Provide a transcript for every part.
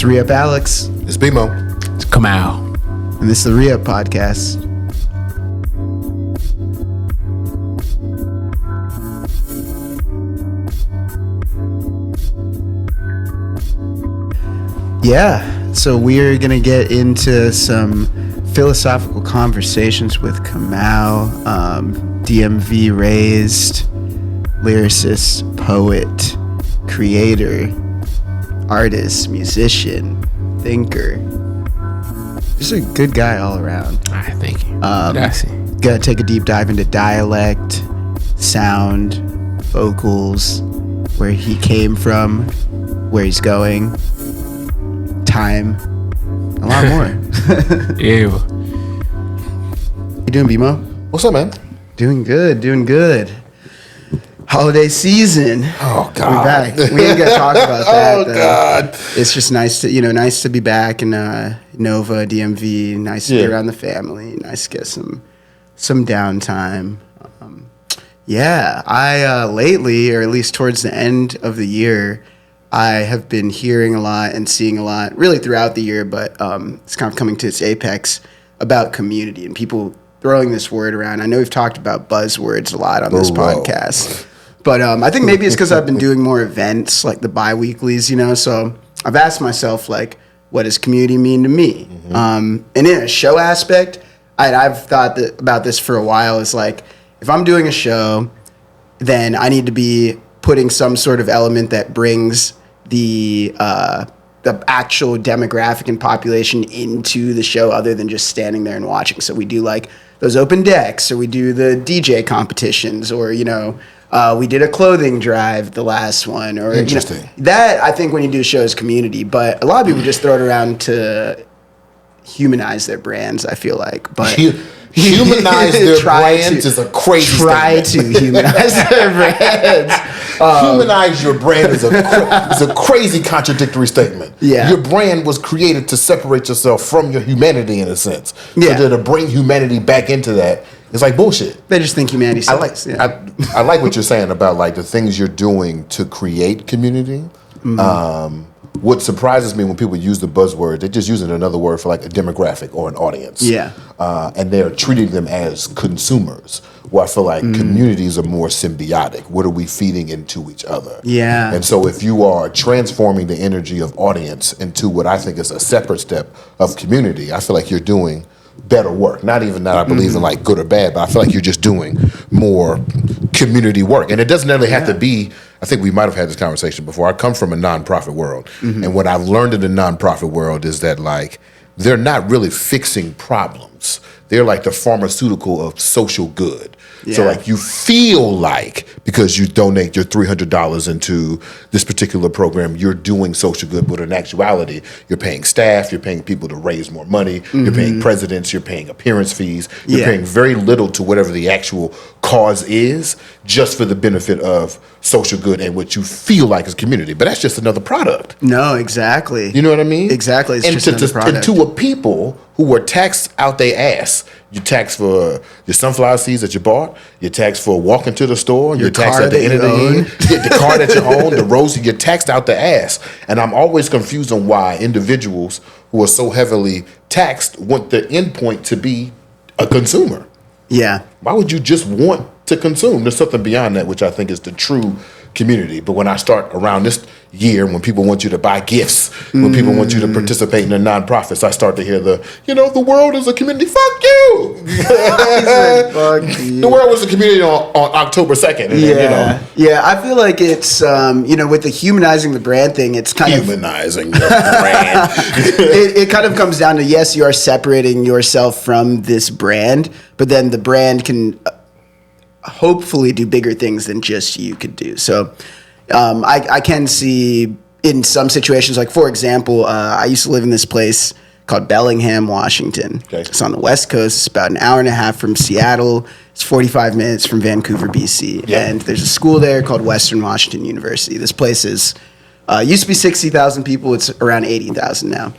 Re-Up Alex. It's BeMo. It's KAMAUU. And this is the Re-Up Podcast. Yeah, so we're going to get into some philosophical conversations with KAMAUU, DMV raised, lyricist, poet, creator, artist, musician, thinker. Just a good guy all around. All right, thank you. Gracias. Gonna take a deep dive into dialect, sound, vocals, where he came from, where he's going, time, a lot more. Ew. You doing, BeMo? What's up, man? Doing good. Holiday season. Oh, God. We're back. We ain't gonna talk about that. Oh, God. It's just nice to be back in Nova, DMV. Nice to be around the family. Nice to get some downtime. I lately, or at least towards the end of the year, I have been hearing a lot and seeing a lot, really throughout the year, but it's kind of coming to its apex about community and people throwing this word around. I know we've talked about buzzwords a lot on this podcast. But I think maybe it's because I've been doing more events, like the bi-weeklies, so I've asked myself, like, what does community mean to me? Mm-hmm. And in a show aspect, I've thought about this for a while. Is like, if I'm doing a show, then I need to be putting some sort of element that brings the actual demographic and population into the show other than just standing there and watching. So we do, like, those open decks, or we do the DJ competitions, or, we did a clothing drive, the last one, or interesting. That I think when you do a show is community, but a lot of people just throw it around to humanize their brands. I feel like, but humanize their brands is a crazy statement. To humanize their brands. Humanize your brand is a crazy contradictory statement. Yeah, your brand was created to separate yourself from your humanity in a sense. Yeah, so to bring humanity back into that. It's like bullshit. They just think humanity sucks. I like what you're saying about, like, the things you're doing to create community. Mm-hmm. What surprises me when people use the buzzword, they're just using another word for, like, a demographic or an audience. Yeah. And they're treating them as consumers, where I feel like communities are more symbiotic. What are we feeding into each other? Yeah. And so if you are transforming the energy of audience into what I think is a separate step of community, I feel like you're doing better work. Not even that I believe in, like, good or bad, but I feel like you're just doing more community work. And it doesn't necessarily have to be, I think we might have had this conversation before. I come from a nonprofit world. And what I've learned in the nonprofit world is that, like, they're not really fixing problems. They're like the pharmaceutical of social good. Yeah. So, like, you feel like because you donate your $300 into this particular program, you're doing social good, but in actuality, you're paying staff, you're paying people to raise more money, you're paying presidents, you're paying appearance fees, you're paying very little to whatever the actual cause is, just for the benefit of social good and what you feel like is community. But that's just another product. No, exactly. You know what I mean? Exactly. It's just another product. And to a people who were taxed out their ass. You tax for your sunflower seeds that you bought. You tax for walking to the store. You're taxed at the end of the year. The car that you own, the roads, you're taxed out the ass. And I'm always confused on why individuals who are so heavily taxed want the end point to be a consumer. Yeah. Why would you just want to consume? There's something beyond that, which I think is the true community. But when I start around this year, when people want you to buy gifts, when people want you to participate in the nonprofits, I start to hear the world is a community. Fuck you. Fuck you. The world was a community on October 2nd. And then, Yeah, I feel like it's, with the humanizing the brand thing, it's kind humanizing the brand. It kind of comes down to, yes, you are separating yourself from this brand, but then the brand can hopefully do bigger things than just you could do. So I can see in some situations, like, for example, I used to live in this place called Bellingham, Washington. Okay. It's on the West Coast. It's about an hour and a half from Seattle. It's 45 minutes from Vancouver, BC. Yep. And there's a school there called Western Washington University. This place is used to be 60,000 people. It's around 80,000 now.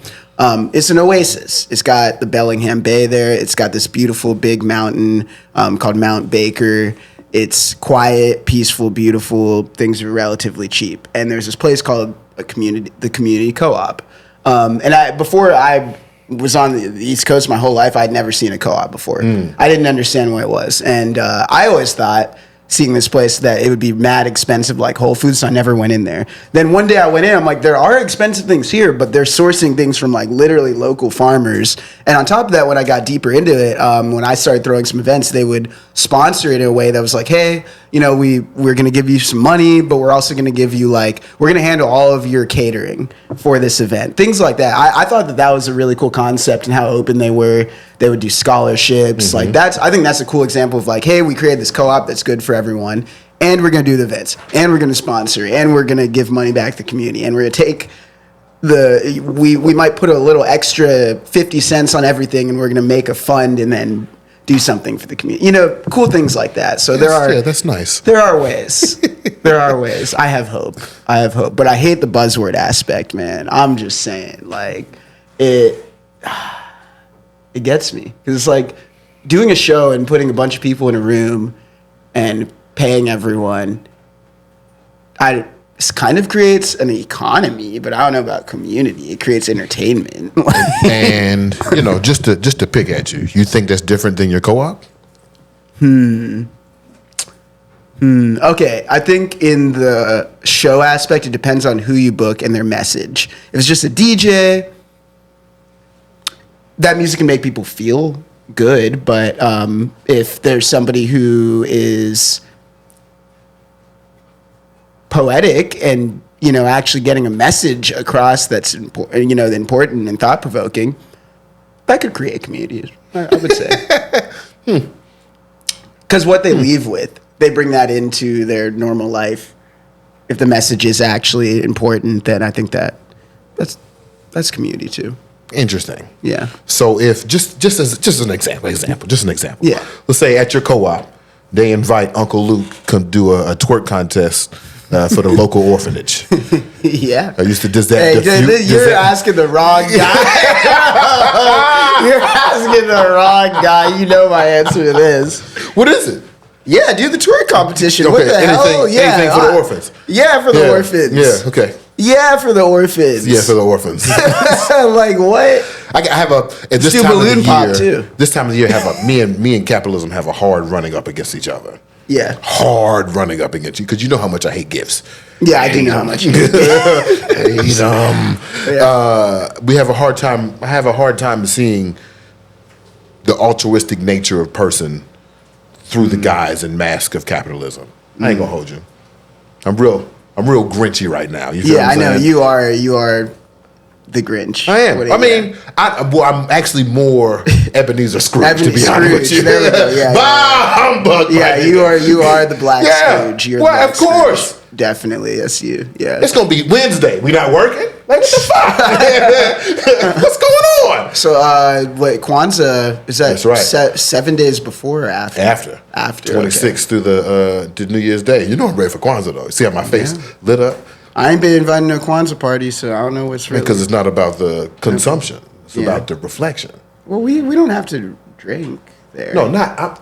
It's an oasis. It's got the Bellingham Bay there. It's got this beautiful big mountain called Mount Baker. It's quiet, peaceful, beautiful. Things are relatively cheap. And there's this place called the Community Co-op. Before I was on the East Coast my whole life, I'd never seen a co-op before. I didn't understand what it was. And I always thought, seeing this place, that it would be mad expensive like Whole Foods, so I never went in there. Then one day I went in, I'm like, there are expensive things here, but they're sourcing things from like literally local farmers. And on top of that, when I got deeper into it, when I started throwing some events, they would sponsor it in a way that was like, hey, you know, we're going to give you some money, but we're also going to give you like, we're going to handle all of your catering for this event. Things like that. I thought that was a really cool concept and how open they were. They would do scholarships. Like I think that's a cool example of like, hey, we created this co-op that's good for everyone, and we're going to do the events, and we're going to sponsor, and we're going to give money back to the community, and we're going to take we might put a little extra 50 cents on everything, and we're going to make a fund and then do something for the community. You know, cool things like that. So that's nice. There are ways. There are ways. I have hope. But I hate the buzzword aspect, man. I'm just saying, like, it gets me. Because it's like doing a show and putting a bunch of people in a room and paying everyone. This kind of creates an economy, but I don't know about community. It creates entertainment. And, you know, just to pick at you, you think that's different than your co-op? Okay, I think in the show aspect, it depends on who you book and their message. If it's just a DJ, that music can make people feel good, but if there's somebody who is poetic and, you know, actually getting a message across that's important, you know, important and thought-provoking, that could create communities, I would say. Because what they leave with, they bring that into their normal life. If the message is actually important, then I think that's community too. Interesting. Yeah. So if just an example. Yeah. Let's say at your co-op, they invite Uncle Luke to do a twerk contest for the local orphanage. Yeah. I used to does that. Hey, you're asking the wrong guy. You're asking the wrong guy. You know my answer to this. What is it? Yeah, do the twerk competition. Okay, what the hell? Yeah, anything for the orphans. Yeah, for the orphans. Yeah, okay. Yeah, for the orphans. Yeah, for the orphans. Like what? I have at this do time of balloon the pop year. too. This time of the year, me and Capitalism have a hard running up against each other. Yeah. Hard running up against you because you know how much I hate gifts. Yeah, I do know how much you hate we have a hard time. I have a hard time seeing the altruistic nature of person through the guise and mask of capitalism. I ain't gonna hold you. I'm real grinchy right now. You feel Yeah, what I'm I know saying? you are the Grinch. I am. I mean, I'm actually more Ebenezer Scrooge, to be honest with you. There we go. Yeah, humbug. yeah, you are the Black Scrooge. You're the well, Black of course. Scrooge. Definitely, that's you. Yeah. It's gonna be Wednesday. We not working? Like what the fuck? What's going on? So, wait, Kwanzaa is that That's right. 7 days before or after? After 26th through to New Year's Day. You know I'm ready for Kwanzaa though. See how my face lit up? I ain't been invited to a Kwanzaa party, so I don't know what's really. Because it's not about the consumption. It's about the reflection. Well, we don't have to drink there. No, not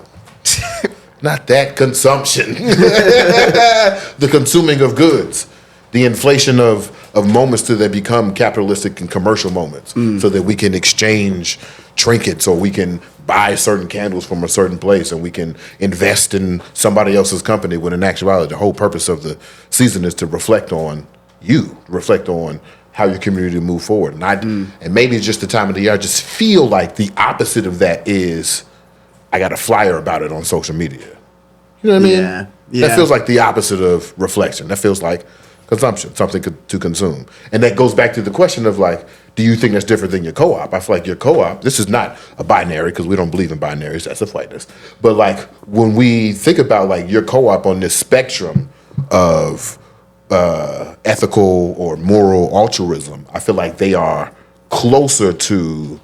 that consumption. The consuming of goods. The inflation of moments till they become capitalistic and commercial moments so that we can exchange trinkets or we can buy certain candles from a certain place and we can invest in somebody else's company when in actuality the whole purpose of the season is to reflect on you, reflect on how your community move forward. And maybe it's just the time of the year. I just feel like the opposite of that is I got a flyer about it on social media. You know what I mean? Yeah. That feels like the opposite of reflection. That feels like consumption, something to consume. And that goes back to the question of like, do you think that's different than your co-op? I feel like your co-op, this is not a binary because we don't believe in binaries, that's a whiteness. But like when we think about like your co-op on this spectrum of ethical or moral altruism, I feel like they are closer to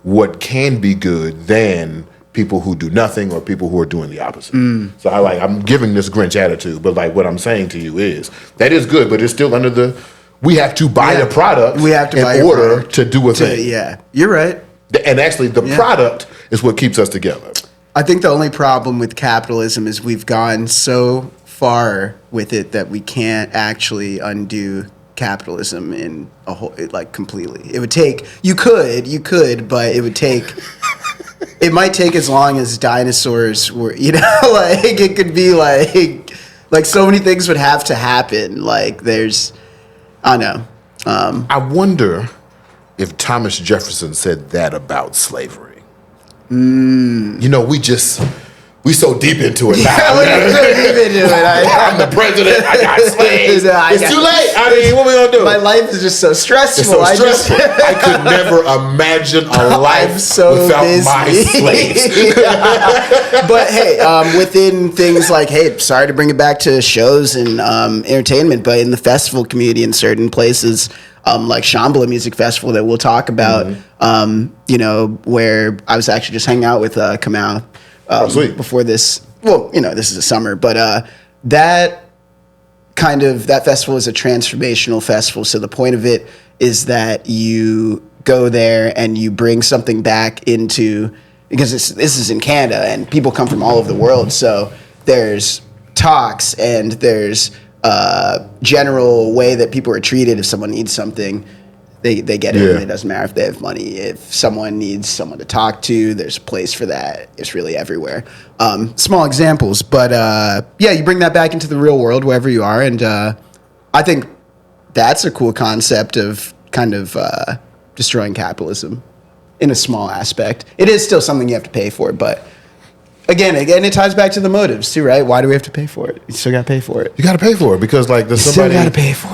what can be good than people who do nothing or people who are doing the opposite. So I'm giving this Grinch attitude, but like what I'm saying to you is that is good, but it's still under we have to buy a product in order to do a thing. Yeah, you're right. And actually the product is what keeps us together. I think the only problem with capitalism is we've gone so far with it that we can't actually undo capitalism in a whole, like completely. It would take, you could, but it would take, it might take as long as dinosaurs were, you know, like it could be like so many things would have to happen. Like there's, I don't know. I wonder if Thomas Jefferson said that about slavery. You know, we so deep into it now. I'm the president. I got slaves. It's too late. I mean, what we gonna do? My life is just so stressful. It's so stressful. I could never imagine a life without my slaves. But hey, within things like, hey, sorry to bring it back to shows and entertainment, but in the festival community in certain places, like Shambhala Music Festival that we'll talk about, you know, where I was actually just hanging out with KAMAUU before this. Well, you know, this is the summer, but that festival is a transformational festival. So the point of it is that you go there and you bring something back into, because this is in Canada and people come from all over the world. So there's talks and there's general way that people are treated. If someone needs something, they get it. And it doesn't matter if they have money. If someone needs someone to talk to, there's a place for that. It's really everywhere. Small examples, but yeah, you bring that back into the real world wherever you are, and I think that's a cool concept of kind of destroying capitalism in a small aspect. It is still something you have to pay for, but Again, it ties back to the motives too, right? Why do we have to pay for it? You still got to pay for it. You got to pay for it because, like, there's somebody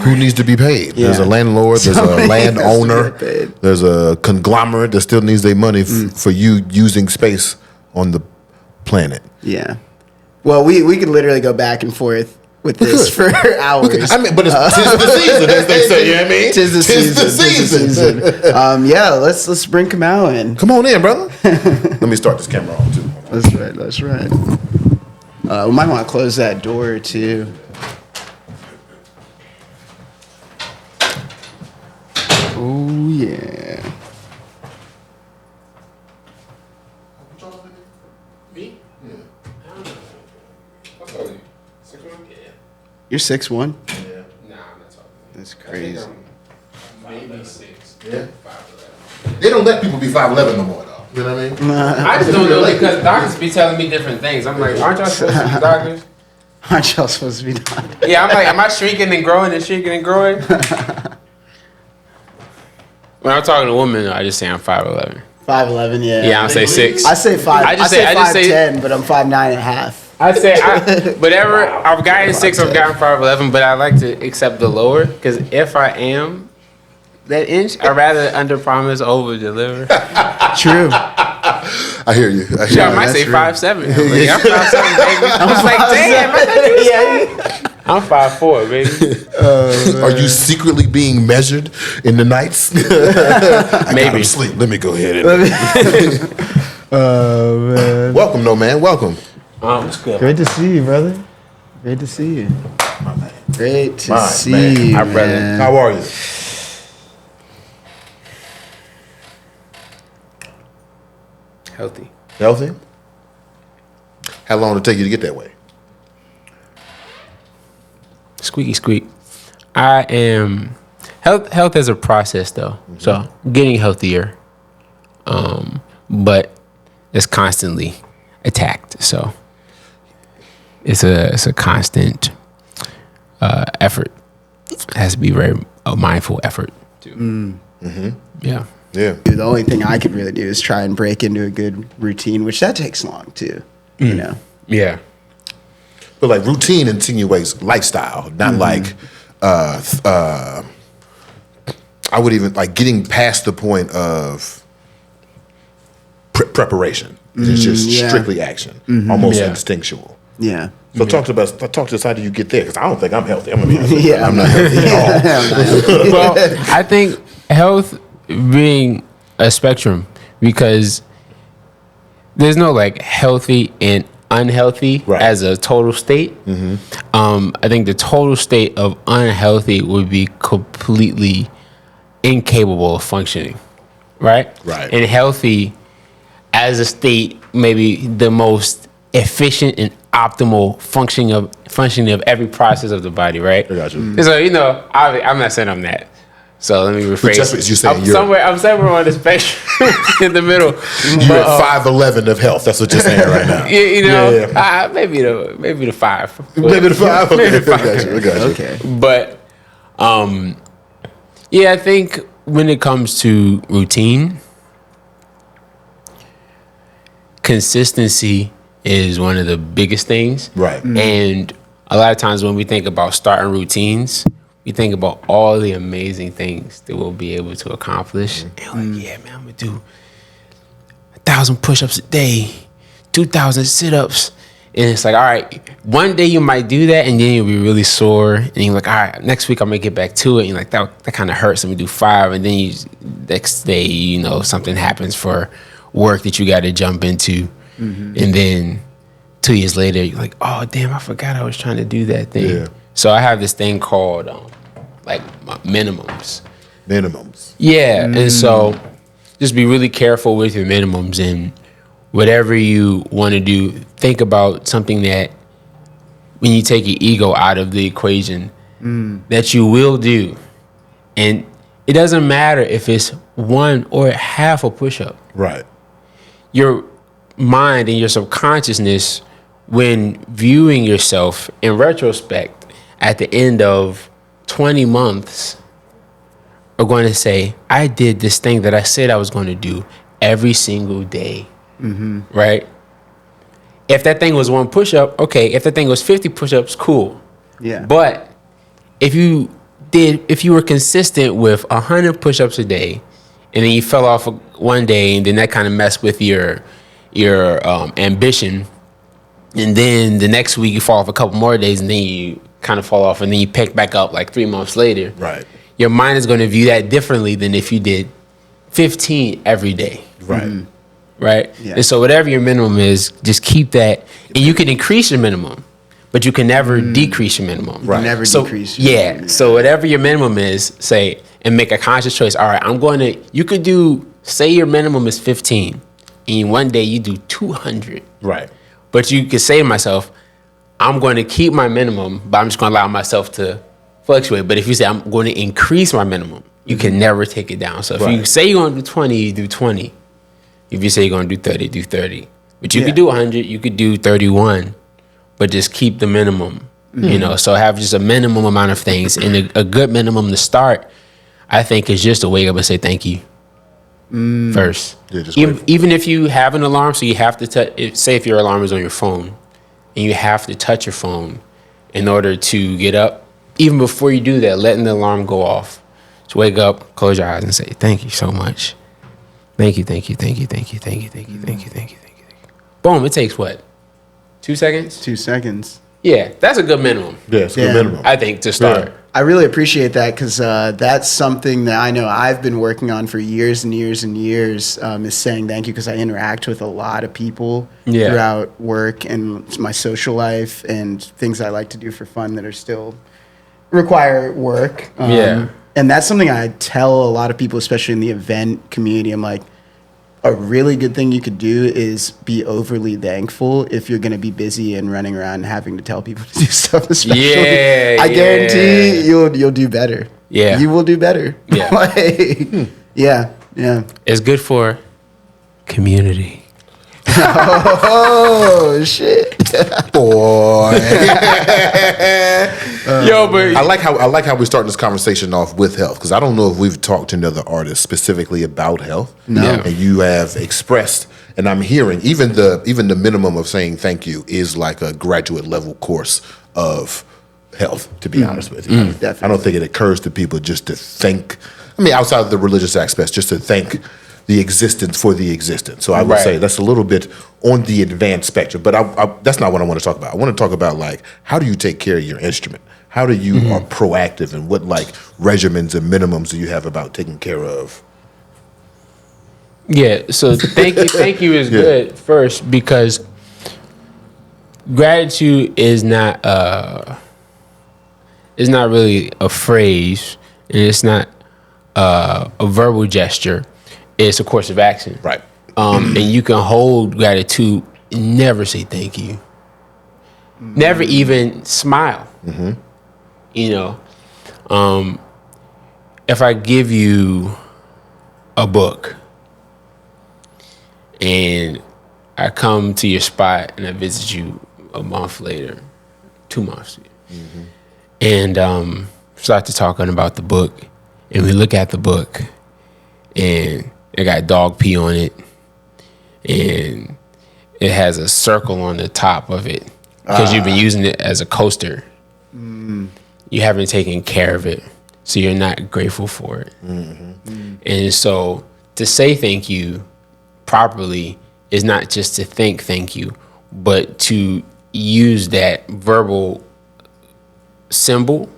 who needs to be paid. Yeah. There's a landlord, there's a landowner, there's a conglomerate that still needs their money for you using space on the planet. Yeah. Well, we could literally go back and forth with this for hours. I mean, but it's tis the season, as they say. You know what I mean? Tis the season. Yeah, let's bring KAMAUU in. Come on in, brother. Let me start this camera on too. That's right. We might want to close that door too. Oh yeah. Me? Yeah. I don't know. What's up? 6'1"? Yeah. You're 6'1"? Yeah. Nah, I'm not talking. That's crazy. Maybe 6. Yeah. 5'11". They don't let people be 5'11" no more, though. You know what I mean? I just don't know because doctors be telling me different things. I'm like, aren't y'all supposed to be doctors? Aren't y'all supposed to be doctors? Yeah, I'm like, am I shrinking and growing and shrinking and growing? When I'm talking to women, I just say I'm 5'11". 5'11", yeah. Yeah, I don't say 6. I say 5. I say 5'10", but I'm 5'9" and a half. I say, whatever. I've gotten 6, I've gotten 5'11", but I like to accept the lower because if I am that inch, I'd rather under promise, over deliver. True. I hear you. I might say 5'7". I'm like, I'm 5'7", baby. I was like, damn, I'm 5'4", baby. Are you secretly being measured in the nights? I Maybe. Sleep. Let me go ahead and. Man. Welcome, though, man. Welcome. It's good. Great to see you, brother. Great to see you. My man. Great to see you, Our brother. man. How are you? Healthy. Healthy? How long did it take you to get that way? Squeaky squeak. I am health is a process though. Mm-hmm. So getting healthier. But it's constantly attacked. So it's a constant effort. It has to be a mindful effort too. Mm-hmm. Yeah. Yeah. The only thing I could really do is try and break into a good routine, which that takes long too. You know. Yeah. But like routine insinuates lifestyle, not like I would even like getting past the point of preparation. It's just strictly action, almost instinctual. Yeah. So talk to us. How do you get there? Because I don't think I'm healthy. I'm gonna be honest. Yeah, I'm not healthy at all. Well, I think health being a spectrum because there's no like healthy and unhealthy as a total state. I think the total state of unhealthy would be completely incapable of functioning, right? Right. And healthy as a state, maybe the most efficient and optimal functioning of every process of the body, right? I got you. And so, I'm not saying I'm that. So let me rephrase. Just as you say, I'm somewhere on the spectrum in the middle. You're at 5'11" of health. That's what you're saying right now. Maybe the 5. Maybe the 5. Okay, Maybe the 5. I got you. Okay. But I think when it comes to routine, consistency is one of the biggest things. Right. And a lot of times when we think about starting routines, we think about all the amazing things that we'll be able to accomplish. And we're like, yeah, man, I'm going to do 1,000 push-ups a day, 2,000 sit-ups. And it's like, all right, one day you might do that and then you'll be really sore. And you're like, all right, next week I'm going to get back to it. And you're like, that kind of hurts. Let me do 5. And then next day, something happens for work that you got to jump into. Mm-hmm. And then 2 years later, you're like, oh, damn, I forgot I was trying to do that thing. Yeah. So I have this thing called minimums. Minimums. Yeah. And so just be really careful with your minimums, and whatever you want to do, think about something that when you take your ego out of the equation, that you will do. And it doesn't matter if it's 1 or half a push-up. Right. Your mind and your subconsciousness, when viewing yourself in retrospect at the end of 20 months, are going to say, I did this thing that I said I was going to do every single day. Mm-hmm. Right? If that thing was 1 push-up, okay. If that thing was 50 push-ups, cool. Yeah. But if you were consistent with 100 push-ups a day, and then you fell off one day, and then that kind of messed with your ambition, and then the next week you fall off a couple more days, and then you kind of fall off, and then you pick back up like 3 months later. Right. Your mind is going to view that differently than if you did 15 every day. Right. Mm-hmm. Right? Yeah. And so whatever your minimum is, just keep that. And you can increase your minimum, but you can never decrease your minimum. Right. Never decrease your minimum. So whatever your minimum is, say, and make a conscious choice. All right, you could do, say your minimum is 15, and one day you do 200. Right. But you could say to myself, I'm going to keep my minimum, but I'm just going to allow myself to fluctuate. But if you say I'm going to increase my minimum, you can never take it down. So if you say you're going to do 20, you do 20. If you say you're going to do 30, do 30. But you could do 100, you could do 31, but just keep the minimum, So have just a minimum amount of things. And a good minimum to start, I think, is just to wake up and say thank you first. Yeah, even if you have an alarm, so you have to say if your alarm is on your phone, and you have to touch your phone in order to get up, even before you do that, letting the alarm go off. Just wake up, close your eyes, and say thank you so much. Thank you, thank you, thank you, thank you, thank you, thank you, thank you, thank you, thank you, thank you. Boom, it takes what? 2 seconds? 2 seconds. Yeah, that's a good minimum. Yeah, it's a good minimum. I think, to start. Yeah. I really appreciate that, because that's something that I know I've been working on for years and years and years, is saying thank you, because I interact with a lot of people throughout work and my social life and things I like to do for fun that are still require work. And that's something I tell a lot of people, especially in the event community. I'm like, a really good thing you could do is be overly thankful if you're going to be busy and running around and having to tell people to do stuff. Especially, I guarantee you'll do better. Yeah, you will do better. Yeah, yeah. It's good for community. Oh shit, boy! But I like how we start this conversation off with health, because I don't know if we've talked to another artist specifically about health. No, and you have expressed, and I'm hearing even the minimum of saying thank you is like a graduate level course of health. To be honest with you, I don't think it occurs to people just to thank. I mean, outside of the religious aspects, just to thank the existence for the existence. So I would say that's a little bit on the advanced spectrum, but that's not what I want to talk about. I want to talk about, like, how do you take care of your instrument? How do you are proactive, and what like regimens and minimums do you have about taking care of? Yeah, so thank you is good first, because gratitude is not really a phrase, and it's not a verbal gesture. It's a course of action. Right. And you can hold gratitude and never say thank you. never even smile. You know, if I give you a book and I come to your spot and I visit you a month later, 2 months, and start to talking about the book, and we look at the book and it got dog pee on it, and it has a circle on the top of it because you've been using it as a coaster. You haven't taken care of it, so you're not grateful for it. And so to say thank you properly is not just to thank you, but to use that verbal symbol,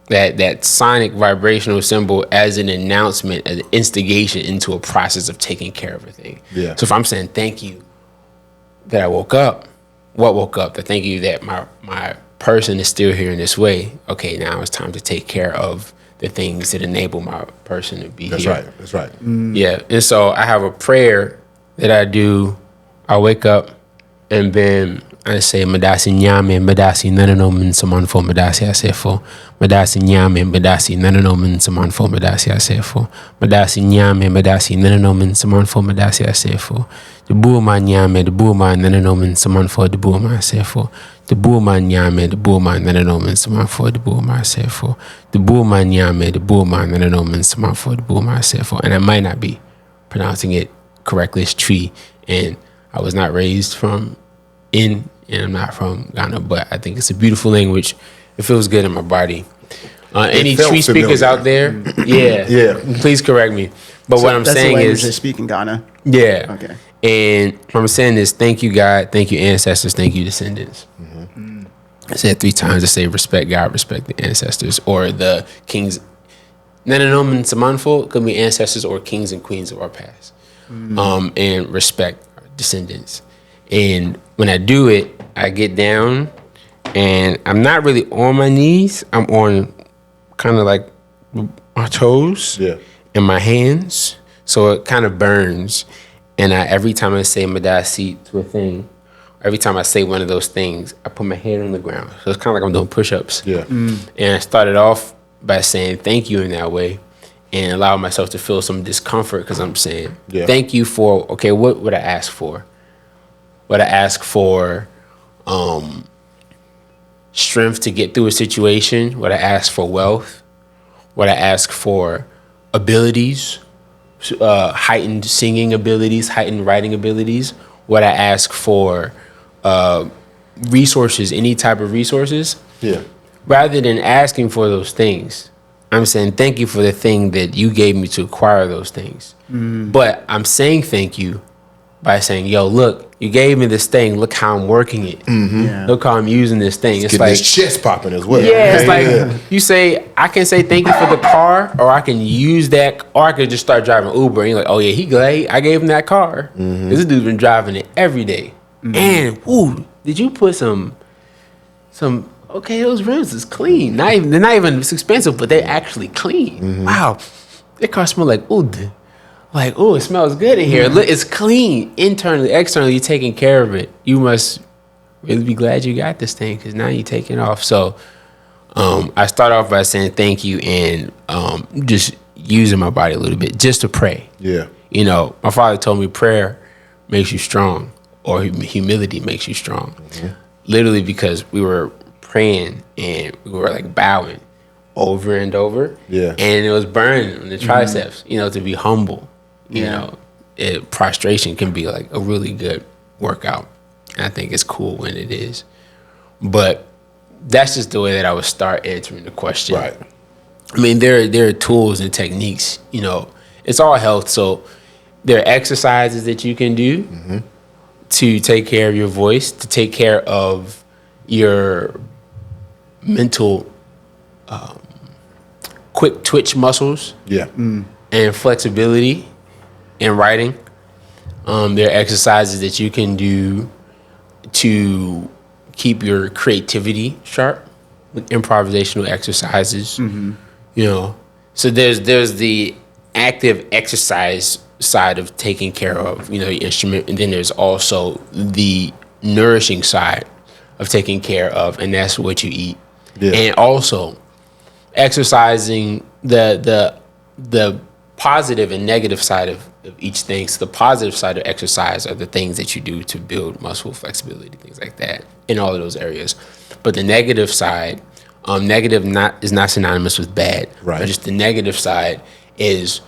that sonic vibrational symbol, as an announcement, as an instigation into a process of taking care of a thing. Yeah. So if I'm saying thank you that I woke up, what woke up? The thank you that my person is still here in this way. Okay, now it's time to take care of the things that enable my person to be here. That's right. Yeah. And so I have a prayer that I do. I wake up and then I say Madasi Nyame, Madasi Nananoman Samanfo, Madasi Asefo, Madasi Nyame, Madasi Nananoman Samanfo, Madasi Asefo, Madasi Nyame, Madasi Nananoman Samanfo, Madasi Asefo, the Buuma Nyame, the Buuma Nananoman Samanfo, the Buuma Asefo, the Buuma Nyame, the Buuma Nananoman Samanfo, the Buuma Asefo, the Buuma Nyame, the Buuma Nananoman Samanfo, the Buuma Asefo. And I might not be pronouncing it correctly, it's tree, and I was not raised and I'm not from Ghana, but I think it's a beautiful language. It feels good in my body. Any tree speakers out there? Yeah. Please correct me. But what I'm saying is, they speak in Ghana. Yeah. Okay. And what I'm saying is, thank you, God. Thank you, ancestors. Thank you, descendants. I said 3 times. I say respect God, respect the ancestors, or the kings. Nananoman Samanfo could be ancestors or kings and queens of our past. And respect our descendants. And when I do it, I get down and I'm not really on my knees. I'm on kind of like my toes and my hands. So it kind of burns. And every time I say Madasi to a thing, every time I say one of those things, I put my head on the ground. So it's kind of like I'm doing push-ups. And I started off by saying thank you in that way and allow myself to feel some discomfort because I'm saying thank you for, okay, what would I ask for? Would I ask for strength to get through a situation? Would I ask for wealth? Would I ask for abilities, heightened singing abilities, heightened writing abilities? Would I ask for resources, any type of resources? Rather than asking for those things, I'm saying thank you for the thing that you gave me to acquire those things. But I'm saying thank you by saying, yo, look, you gave me this thing. Look how I'm working it. Look how I'm using this thing. It's like this chest popping as well. Yeah, it's like you say, I can say thank you for the car, or I can use that, or I could just start driving Uber. And you're like, oh yeah, he glad I gave him that car. This dude's been driving it every day. And did you put some? Okay, those rims is clean. They're not even it's expensive, but they're actually clean. Wow, that car smell like oud. Like, it smells good in here. Look, it's clean internally, externally. You're taking care of it. You must really be glad you got this thing because now you're taking off. So I start off by saying thank you and just using my body a little bit just to pray. You know, my father told me prayer makes you strong, or humility makes you strong. Literally because we were praying and we were like bowing over and over. And it was burning on the triceps, you know, to be humble. You know, prostration can be like a really good workout. And I think it's cool when it is. But that's just the way that I would start answering the question. I mean, there are tools and techniques, you know, it's all health. So there are exercises that you can do to take care of your voice, to take care of your mental quick twitch muscles and flexibility in writing. There are exercises that you can do to keep your creativity sharp with improvisational exercises. You know, so there's the active exercise side of taking care of, you know, your instrument, and then there's also the nourishing side of taking care of, and that's what you eat. Yeah. And also exercising the positive and negative side of each thing. So the positive side of exercise are the things that you do to build muscle flexibility, things like that, in all of those areas. But the negative side, negative is not synonymous with bad. Right. But just the negative side is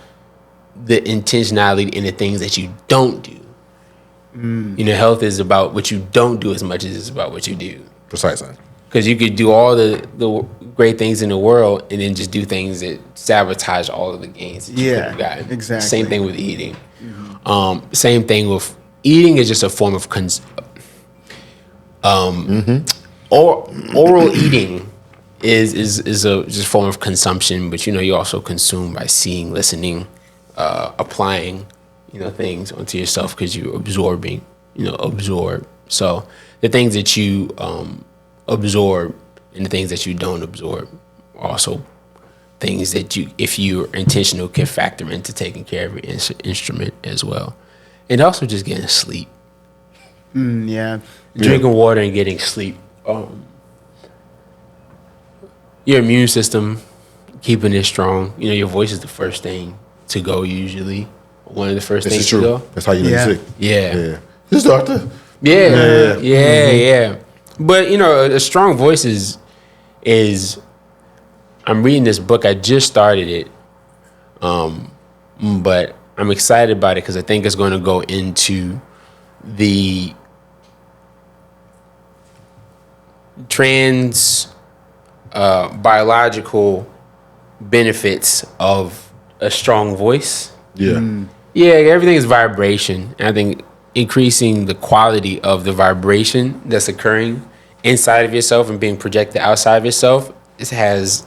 the intentionality in the things that you don't do. You know, health is about what you don't do as much as it's about what you do. Precisely. Because you could do all the great things in the world and then just do things that sabotage all of the gains that you could have gotten. Exactly. Same thing with eating. Same thing with eating is just a form of oral eating is just a form of consumption, but you know you also consume by seeing, listening, applying, things onto yourself because you're absorbing, absorb. So the things that you absorb and the things that you don't absorb are also things that you, if you're intentional, can factor into taking care of your instrument as well. And also just getting sleep. Yeah. Drinking water and getting sleep. Your immune system, keeping it strong. Your voice is the first thing to go usually. One of the first things to go. That's how you know you're sick. Yeah. This doctor. Yeah. But a strong voice is I'm reading this book. I just started it, but I'm excited about it because I think it's going to go into the biological benefits of a strong voice. Yeah. Yeah, everything is vibration. And I think increasing the quality of the vibration that's occurring inside of yourself and being projected outside of yourself, it has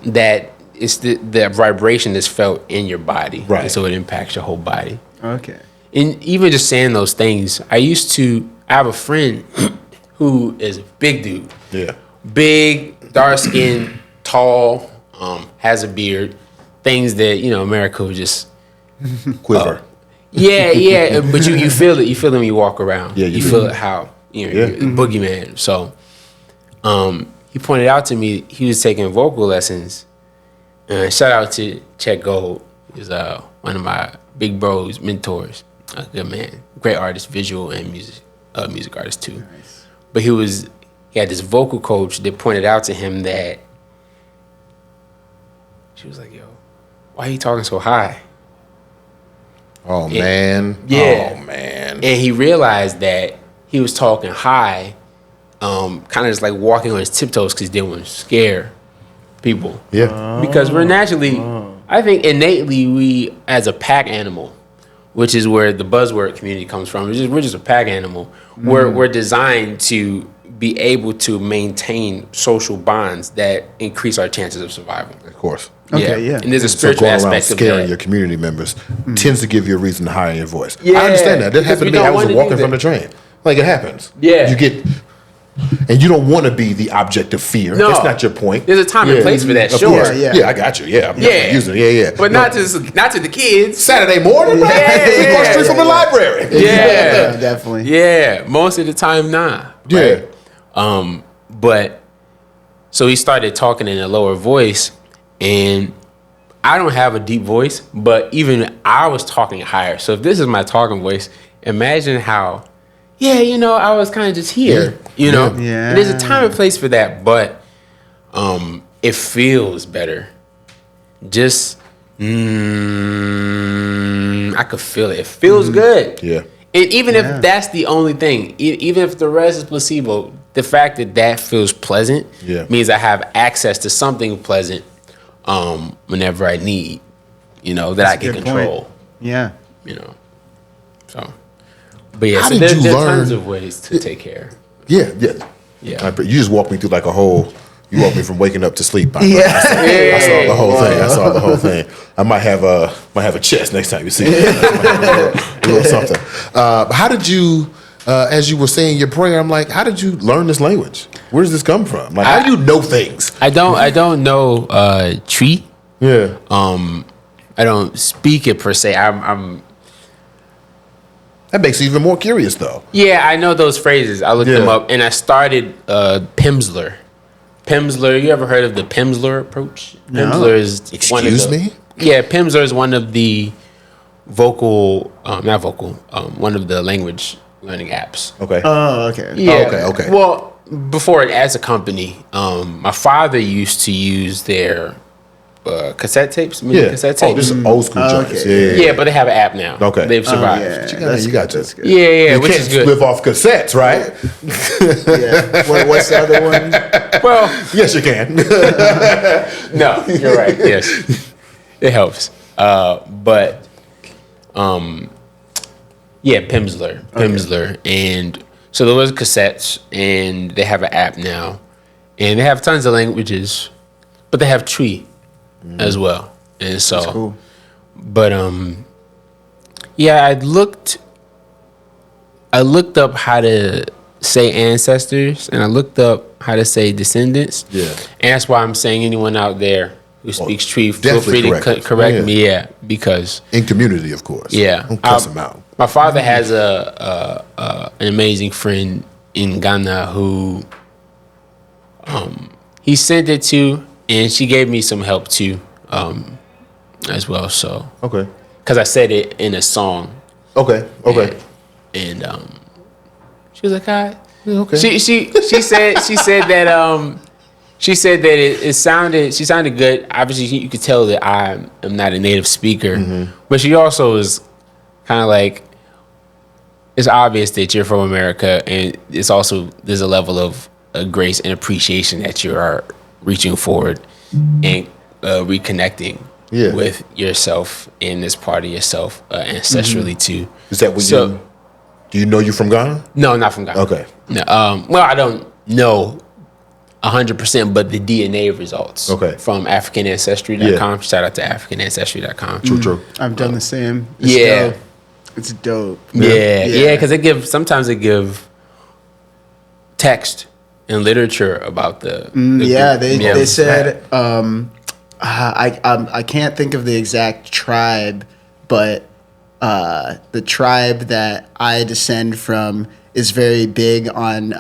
that it's the vibration that's felt in your body. Right. And so it impacts your whole body. Okay. And even just saying those things, I have a friend who is a big dude. Yeah. Big, dark skinned, tall, has a beard. Things that, America would just Quiver. Yeah, but you feel it. You feel it when you walk around. Yeah, you feel it how you're a boogeyman. So, he pointed out to me he was taking vocal lessons. Shout out to Chet Gold. He's one of my big bros, mentors. A good man, great artist, visual and music artist too. Nice. But he had this vocal coach that pointed out to him that she was like, "Yo, why are you talking so high?" Oh, man. Yeah. Oh, man. And he realized that he was talking high, kind of just like walking on his tiptoes because he didn't want to scare people. Yeah. Because we're naturally, I think innately, we as a pack animal, which is where the buzzword community comes from, we're just a pack animal. We're designed to be able to maintain social bonds that increase our chances of survival. Of course. Okay, yeah. And there's a So spiritual going around aspect of scaring that. your community members tends to give you a reason to higher your voice. Yeah, I understand that. That because happened we to me. I don't was wanna walking do from the that. train. Like, it happens. Yeah. You get... And you don't want to be the object of fear. No. That's not your point. There's a time and place for that, Of sure. course. Yeah. Yeah, I got you. Yeah, I'm Yeah. using it. Yeah. But not to the kids. Saturday morning, man. Yeah. We go straight from the library. Yeah. Definitely. Yeah, most of the time, nah. Yeah. But so he started talking in a lower voice, and I don't have a deep voice, but even I was talking higher. So if this is my talking voice, imagine how, I was kind of just here, Yeah. And there's a time and place for that, but it feels better. Just, I could feel it. It feels good. Yeah. And even if that's the only thing, even if the rest is placebo, the fact that feels pleasant means I have access to something pleasant whenever I need, that I can control. Point. Yeah. So. But yeah, How so did you there's learn- tons of ways to take care. Yeah. Yeah. You just walked me through like a whole... You walked me from waking up to sleep. I Yeah. saw the whole thing. I might have a chest next time you see me. A little something. How did you, as you were saying your prayer, I'm like, how did you learn this language? Where does this come from? Like, how do you know things? I don't know Tree. Yeah. I don't speak it per se. I'm That makes you even more curious, though. Yeah, I know those phrases. I looked them up, and I started Pimsleur. Pimsleur, you ever heard of the Pimsleur approach? No. Pimsleur is Excuse me? Yeah, Pimsleur is one of the one of the language learning apps. Okay. Oh, okay. Yeah. Okay. Well, before it as a company, my father used to use their cassette tapes, cassette tapes. Oh, this is old school joints. Yeah, but they have an app now. Okay. They've survived. You got That's to. good. Yeah, You which can't is good. live off cassettes, right? Yeah. What's the other one? Well, Yes, you can. no, you're right. Yes, it helps. But Pimsleur, and so there was cassettes, and they have an app now, and they have tons of languages, but they have Tree as well, and so. That's cool. But yeah, I looked up how to say ancestors, and I looked up how to say descendants. Yeah. And that's why I'm saying anyone out there who speaks Tree, feel definitely free to correct correct me. Yeah, because In community, of course. yeah, Don't cuss them out. my father has an amazing friend in Ghana who he sent it to, and she gave me some help too, as well. So Okay. because I said it in a song. Okay. And she was like, "Hi." Okay. She said it sounded good. Obviously, you could tell that I am not a native speaker, but she also was kind of like, it's obvious that you're from America, and it's also there's a level of grace and appreciation that you are reaching forward and reconnecting with yourself and this part of yourself ancestrally too. Is that what do you know you're from Ghana? No, not from Ghana. Okay. No, well, I don't know 100%, but the DNA results from AfricanAncestry.com. Shout out to AfricanAncestry.com. True. I've done the same. Yeah. It's dope. Yeah, because sometimes it give text and literature about the They said I can't think of the exact tribe, but the tribe that I descend from is very big on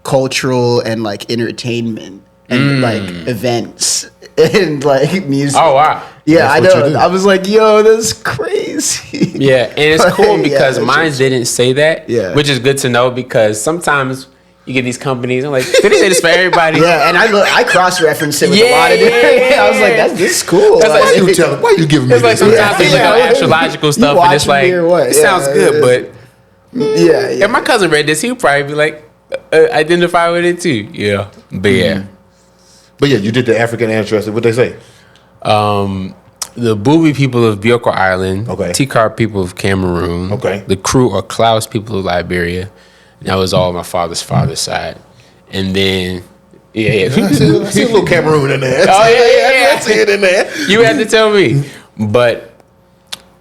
cultural and like entertainment and like events and like music. Oh wow. Yeah, I That's what you know. do. I was like, yo, that's crazy. Yeah, and it's cool because that's mine didn't say that, which is good to know because sometimes you get these companies, I'm like, did they say this for everybody? Yeah, and I cross-referenced it with a lot of different. I was like, this is cool. That's Why you giving me It's like this? sometimes they look at astrological stuff and it's watching like, me or what? it sounds good, but yeah. if my cousin read this, he'd probably be like, identify with it too. Yeah, but yeah. But yeah, you did the African ancestry. What they say? The Bubi people of Bioko Island, Okay. Tikar people of Cameroon, Okay. the Kru or Klaus people of Liberia. And that was all my father's side. And then, I see a little Cameroon in there. Oh, yeah. I see it in there. You had to tell me. But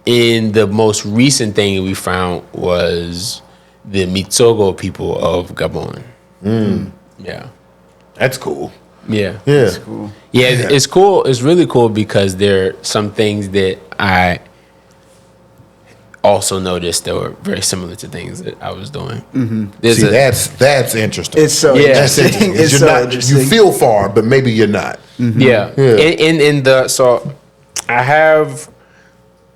in the most recent thing we found was the Mitsogo people of Gabon. Yeah. That's cool. Yeah. Yeah. Cool. Yeah, it's cool. It's really cool because there are some things that I also noticed that were very similar to things that I was doing. See, that's interesting. It's so That's interesting. interesting. It's You're so not, interesting. you feel far, but maybe you're not. Yeah. So I have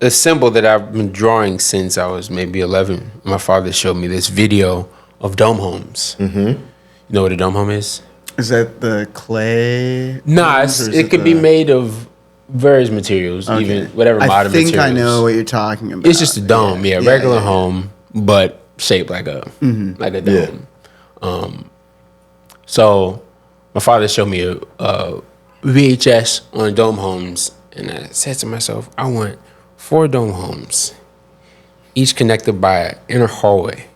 a symbol that I've been drawing since I was maybe 11. My father showed me this video of dome homes. You know what a dome home is? Is that the clay? Nah, or is it could be made of various materials, even whatever modern I think materials. I know what you're talking about. It's just a dome, regular home, but shaped like a dome. So my father showed me a VHS on dome homes, and I said to myself, I want 4 dome homes, each connected by an inner hallway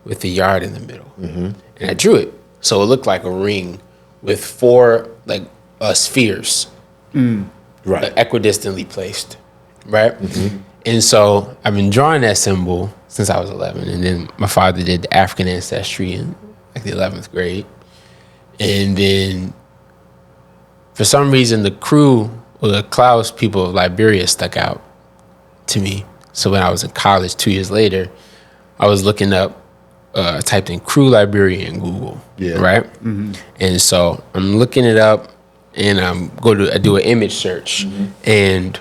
with a yard in the middle. And I drew it so it looked like a ring with 4 spheres, Right. equidistantly placed, right? And so I've been drawing that symbol since I was 11, and then my father did the African ancestry in like the 11th grade, and then for some reason the Kru or the Klaus people of Liberia stuck out to me. So when I was in college 2 years later, I was looking up, typed in crew Liberia in Google, right? Mm-hmm. And so I'm looking it up, and I do an image search, and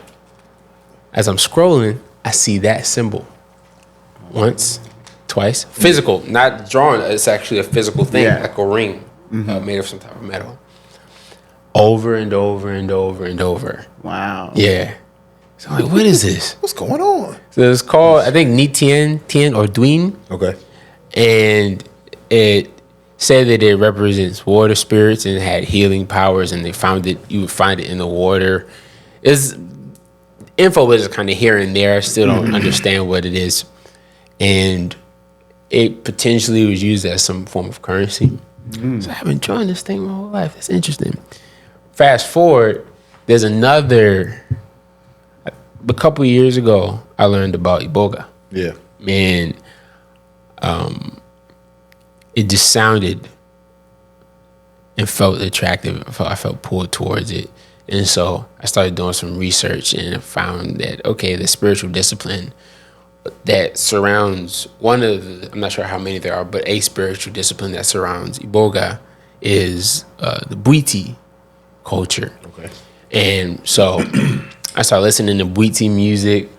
as I'm scrolling, I see that symbol once, twice, physical, not drawn. It's actually a physical thing, like a ring made of some type of metal. Over and over and over and over. Wow. Yeah. So I'm like, what is this? What's going on? So it's called, I think, Tien or Duin. Okay. And it said that it represents water spirits and it had healing powers, and you would find it in the water. Info is kind of here and there. I still don't understand what it is. And it potentially was used as some form of currency. So I've been enjoying this thing my whole life. It's interesting. Fast forward, there's a couple of years ago, I learned about Iboga. Yeah. And it just sounded and felt attractive. I felt pulled towards it. And so I started doing some research, and I found that, okay, the spiritual discipline that surrounds I'm not sure how many there are, but a spiritual discipline that surrounds Iboga is the Bwiti culture. Okay. And so I started listening to Bwiti music.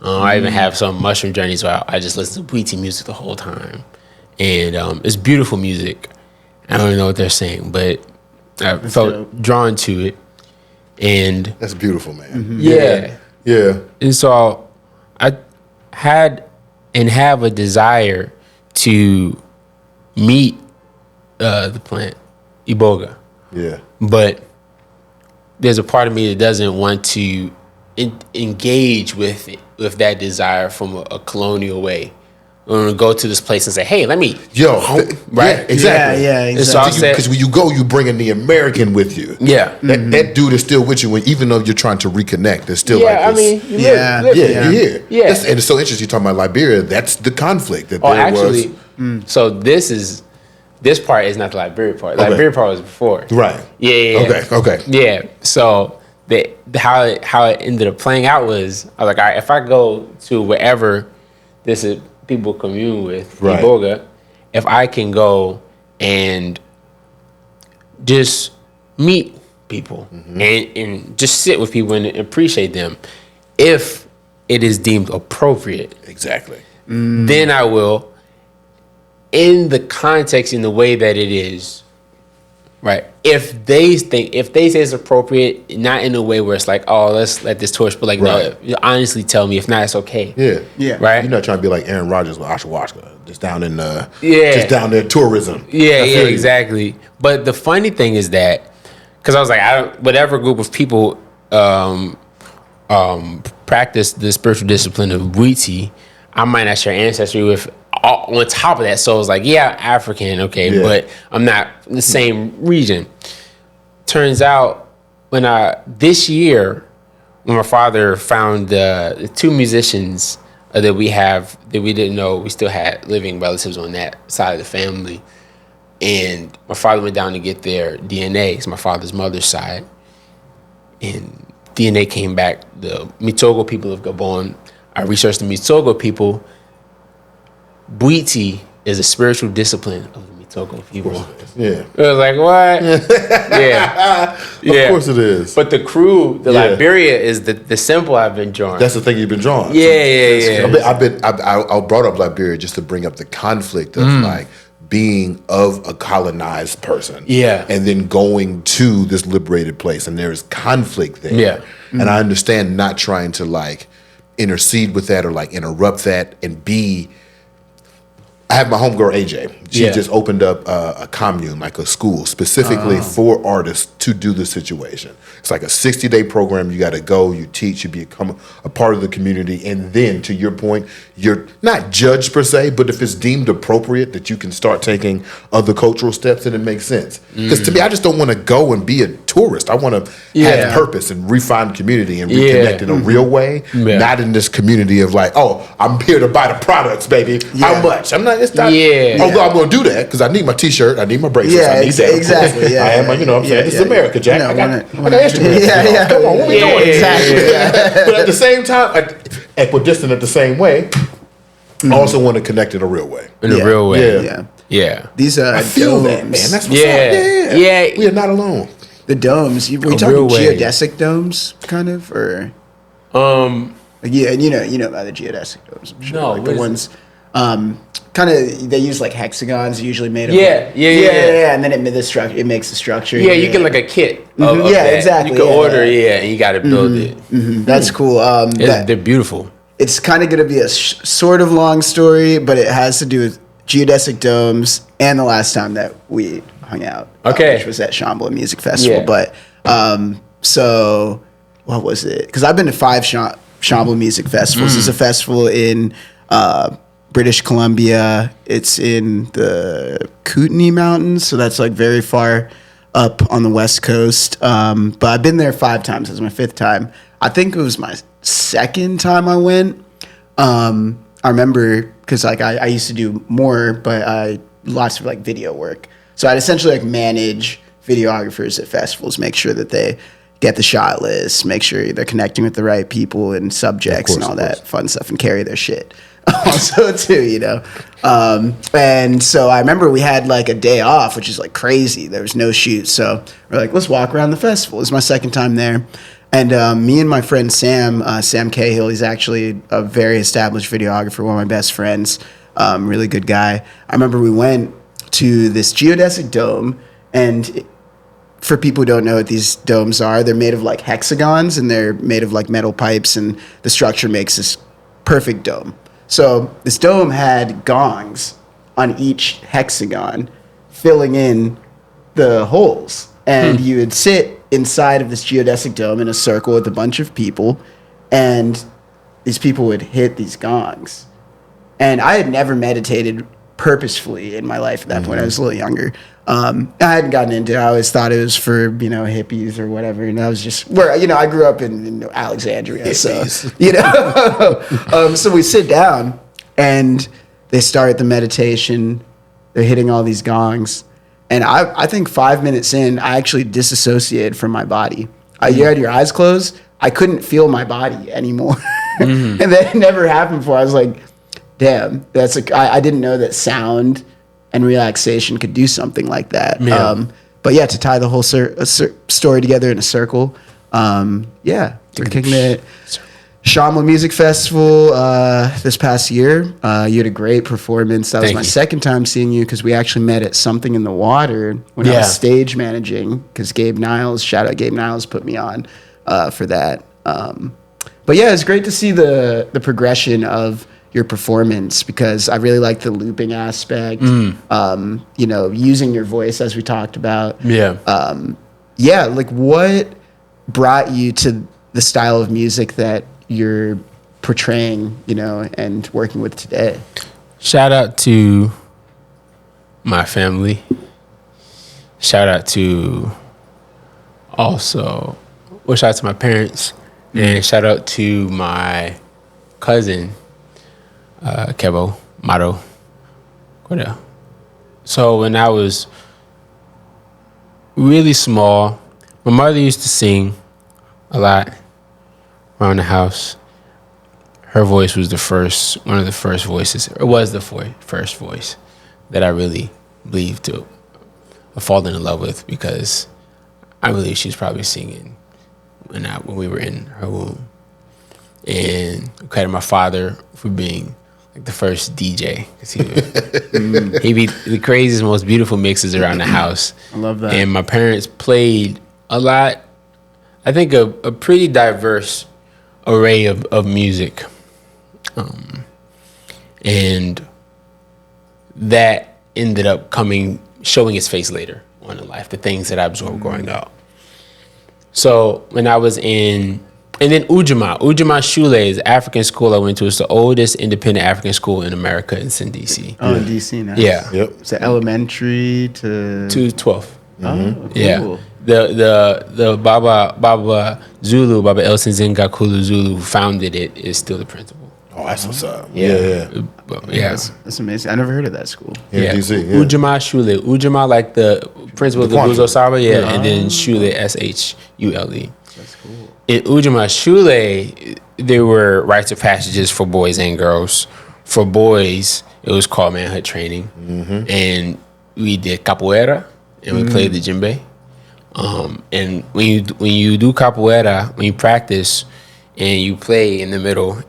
I even have some mushroom journeys where I just listen to Bwiti music the whole time. And it's beautiful music. I don't even know what they're saying, but I felt drawn to it. And that's beautiful, man. Yeah. And so I had and have a desire to meet the plant, Iboga. Yeah. But there's a part of me that doesn't want to engage with that desire from a colonial way. I'm gonna go to this place and say, "Hey, let me." Right? Yeah, exactly. So because when you go, you bring in the American with you. Yeah, that dude is still with you, even though you're trying to reconnect. It's still you're here. Yeah. And it's so interesting. You're talking about Liberia. That's the conflict that there was. So this part is not the Liberia part. The Liberia part was before. Right. Yeah. Okay. Yeah. So how it ended up playing out was, I was like, all right, if I go to wherever this is people commune with, Iboga, if I can go and just meet people and just sit with people and appreciate them, if it is deemed appropriate. Exactly. Then I will, in the context, in the way that it is, right? If they say it's appropriate, not in a way where it's like, oh, let's let this torch, but like, no, honestly tell me. If not, it's okay. Yeah. Right? You're not trying to be like Aaron Rodgers with Ayahuasca, just down in just down there tourism. Yeah, exactly. But the funny thing is that, because I was like, whatever group of people practice the spiritual discipline of Bwiti, I might not share ancestry with. On top of that, so I was like, yeah, African, okay, but I'm not in the same region. Turns out, this year, when my father found the two musicians that we didn't know we still had living relatives on that side of the family, and my father went down to get their DNA. It's my father's mother's side, and DNA came back. The Mitogo people of Gabon. I researched the Mitogo people. Bwiti is a spiritual discipline of the Mitogo people. Yeah. It was like, what? Yeah. Of course it is. But the crew, Liberia is the symbol I've been drawing. That's the thing you've been drawing. Yeah. I brought up Liberia just to bring up the conflict of like being of a colonized person. Yeah. And then going to this liberated place, and there's conflict there. Yeah. And I understand not trying to like intercede with that or like interrupt that and be. I have my homegirl AJ. She just opened up a commune, like a school, specifically for artists to do the situation. It's like a 60-day program. You got to go, you teach, you become a part of the community, and then, to your point, you're not judged per se, but if it's deemed appropriate that you can start taking other cultural steps, then it makes sense. Because to me, I just don't want to go and be a tourist. I want to have purpose and refine community and reconnect in a real way, not in this community of like, oh, I'm here to buy the products, baby. How much? I'm not. It's not. Although I'm going to do that because I need my T-shirt, I need my bracelets, I need that. Exactly. I am. You know what I'm saying? This is America, Jack. I got Instagram. Come on, what we doing? Exactly. But at the same time, equidistant at the same way, I also want to connect in a real way. In a real way. Yeah. These I feel domes. that, man. That's what's up. Yeah. We are not alone. The domes. Were you talking geodesic domes, kind of, or? Yeah, and you know about the geodesic domes. I'm sure. No, like the ones. Kind of, they use like hexagons, usually made of. Yeah. And then it makes the structure. Yeah, you get like a kit. Of exactly. You can order, and you got to build it. That's cool. They're beautiful. It's kind of going to be a sort of long story, but it has to do with geodesic domes and the last time that we hung out. Which was at Shambhala Music Festival. Yeah. But so what was it? Because I've been to 5 Shambhala Music Festivals. There's a festival in British Columbia. It's in the Kootenai Mountains, so that's like very far up on the West Coast. But I've been there 5 times. This is my 5th time. I think it was my 2nd time I went. I remember because like I used to do more, but lots of like video work. So I'd essentially like manage videographers at festivals, make sure that they get the shot list, make sure they're connecting with the right people and subjects and all that fun stuff, and carry their shit. Also too, and so I remember we had like a day off, which is like crazy. There was no shoot, so we're like, let's walk around the festival. It's my 2nd time there, and me and my friend Sam Cahill, he's actually a very established videographer, one of my best friends, really good guy. I remember we went to this geodesic dome, and for people who don't know what these domes are, they're made of like hexagons, and they're made of like metal pipes, and the structure makes this perfect dome. So this dome had gongs on each hexagon, filling in the holes. And you would sit inside of this geodesic dome in a circle with a bunch of people, and these people would hit these gongs. And I had never meditated purposefully in my life at that point. I was a little younger. I hadn't gotten into it. I always thought it was for, hippies or whatever. And I was just where, I grew up in Alexandria. Hippies. So, so we sit down and they start the meditation. They're hitting all these gongs. And I think 5 minutes in, I actually disassociated from my body. You had your eyes closed. I couldn't feel my body anymore. And that never happened before. I was like, damn, I didn't know that sound and relaxation could do something like that. Yeah. But yeah, to tie the whole story together in a circle, we're kicking it. Shambhala Music Festival this past year. You had a great performance. That was my 2nd time seeing you, because we actually met at Something in the Water when I was stage managing, because shout out Gabe Niles, put me on for that. But yeah, it's great to see the progression of your performance, because I really like the looping aspect, using your voice, as we talked about. Like what brought you to the style of music that you're portraying, and working with today? Shout out to my family. Shout out to shout out to my parents, and shout out to my cousin, KAMAUU Got. So when I was really small, my mother used to sing a lot around the house. Her voice was one of the first voices. It was the first voice that I really believed to have fallen in love with, because I believe she was probably singing when we were in her womb. And I credit my father for being like the first DJ, because he'd be the craziest, most beautiful mixes around the house. I love that. And my parents played a lot. I think a pretty diverse array of music, and that ended up showing its face later on in life. The things that I absorbed growing up. So when I was and then Ujamaa Shule is an African school I went to. It's the oldest independent African school in America. It's in DC. Oh, in DC, nice. Yeah. Yep. It's elementary to 12. Oh, cool. Yeah. The Baba Zulu, Baba Elson Zingakulu Zulu, who founded it, is still the principal. Oh, that's what's up. Yeah. That's amazing. I never heard of that school. In DC, yeah. Ujamaa Shule. Ujamaa, like the principal of the Buzo Saba, and then Shule, SHULE. That's cool. In Ujamaa Shule, there were rites of passages for boys and girls, for boys, it was called manhood training, and we did capoeira and we played the djembe. And when you do capoeira, when you practice and you play in the middle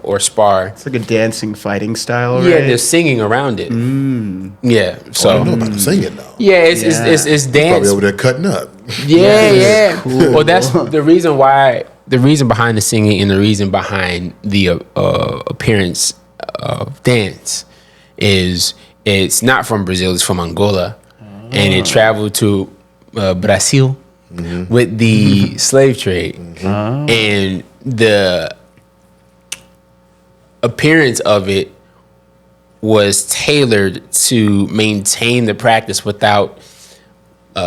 or spar, It's like a dancing fighting style, yeah, right? there's singing around it. Yeah, so I don't know about the singing though. yeah, it's dance. Probably over there cutting up. Yeah. Cool. Well, that's the reason why. The reason behind the singing and the reason behind the appearance of dance is it's not from Brazil. It's from Angola, and it traveled to Brazil with the slave trade, and the appearance of it was tailored to maintain the practice without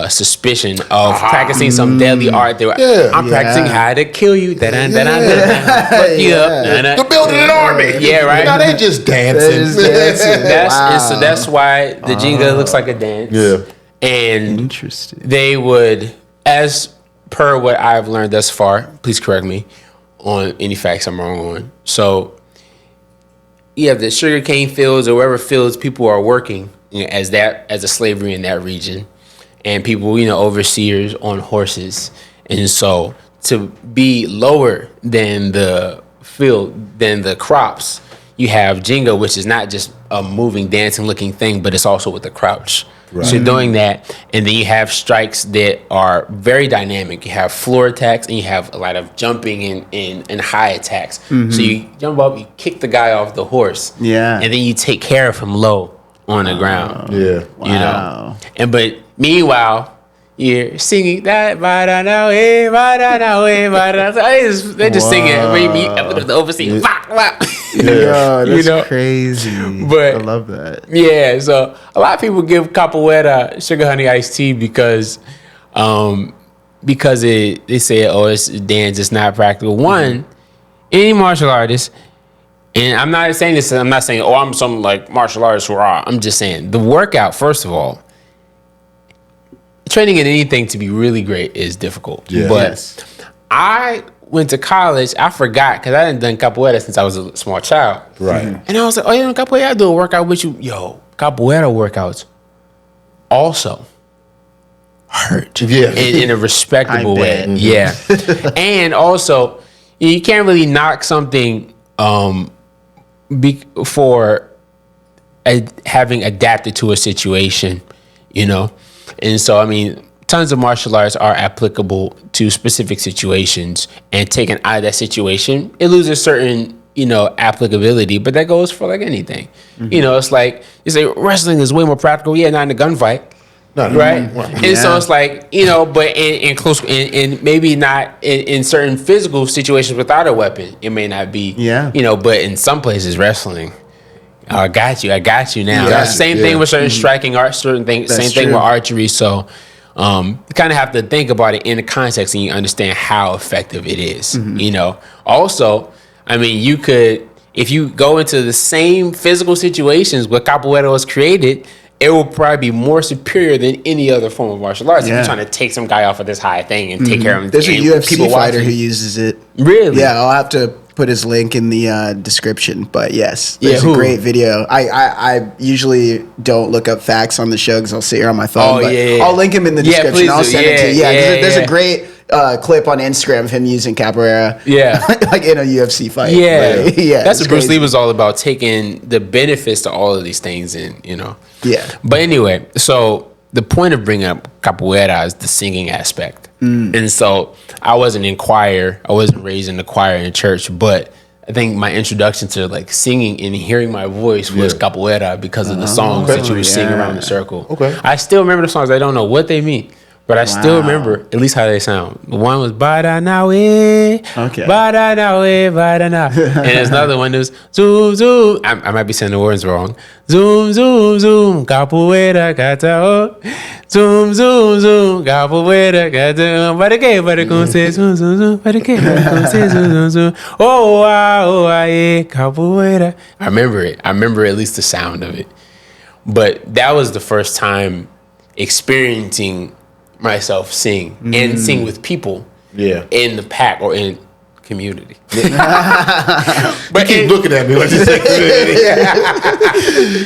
suspicion of practicing some deadly art. I'm practicing how to kill you. Fuck you up. You're building an army. Yeah, right. No, they just dancing. That's why the jinga looks like a dance. Yeah. And Interesting. they would, as per what I've learned thus far, please correct me on any facts I'm wrong on. So you have the sugarcane fields or wherever fields people are working, as a slavery in that region, and people, overseers on horses. And so to be lower than the field, than the crops, you have jinga, which is not just a moving, dancing looking thing, but it's also with the crouch. Right. So you're doing that, and then you have strikes that are very dynamic. You have floor attacks, and you have a lot of jumping and high attacks. So you jump up, you kick the guy off the horse, and then you take care of him low on the ground. Yeah, Wow. But meanwhile, you're singing that. They just sing it. The overseer. Yo, that's crazy. But I love that. Yeah, so a lot of people give capoeira sugar honey iced tea because they say, oh, it's dance, it's not practical. One, any martial artist, and I'm not saying this, I'm not saying, oh, I'm some like martial artist who are. I'm just saying the workout, first of all, training in anything to be really great is difficult. Yeah. But I went to college, I forgot, because I hadn't done capoeira since I was a small child. Right. And I was like, oh, capoeira, I'll do a workout with you. Yo, capoeira workouts also hurt. Yeah. In a respectable way. Yeah. And also, you can't really knock something for having adapted to a situation, And so, tons of martial arts are applicable to specific situations, and taken out of that situation, it loses certain, applicability, but that goes for like anything. It's like, you say wrestling is way more practical. Yeah, not in a gunfight. Right? And so it's like, but in close, in maybe not in certain physical situations without a weapon, it may not be, but in some places wrestling, I got you now. Same thing with certain striking art, certain things, same thing with archery. So you kind of have to think about it in the context, and you understand how effective it is. Also, you could, if you go into the same physical situations where capoeira was created, it will probably be more superior than any other form of martial arts. If you're trying to take some guy off of this high thing and take care of him. There's a UFC fighter who uses it. Really? Yeah, I'll have to put his link in the description. But yes, there's a great video. I usually don't look up facts on the show because I'll sit here on my phone. I'll link him in the description. I'll send it to you. There's a great clip on Instagram of him using capoeira. Yeah. Like in a UFC fight. Yeah. That's what Bruce Lee was all about, taking the benefits to all of these things and, Yeah. But anyway, so the point of bringing up capoeira is the singing aspect. And so I wasn't in choir. I wasn't raised in the choir in church, but I think my introduction to like singing and hearing my voice was capoeira because of the songs that you would sing around the circle. Okay. I still remember the songs. I don't know what they mean, but I still remember at least how they sound. One was Bada Nawe, Bada Nawe, Bada Na. And there's another one that was Zoom Zoom. I might be saying the words wrong. Zoom Zoom Zoom, Capoeira Catao. Zoom Zoom Zoom, Capoeira Catao. Para que com você Zoom Zoom Zoom, para que com você Zoom Zoom Zoom. Oh ah Capoeira. I remember it. I remember at least the sound of it. But that was the first time experiencing myself sing and sing with people in the pack or in community. But keep looking at me like you said community.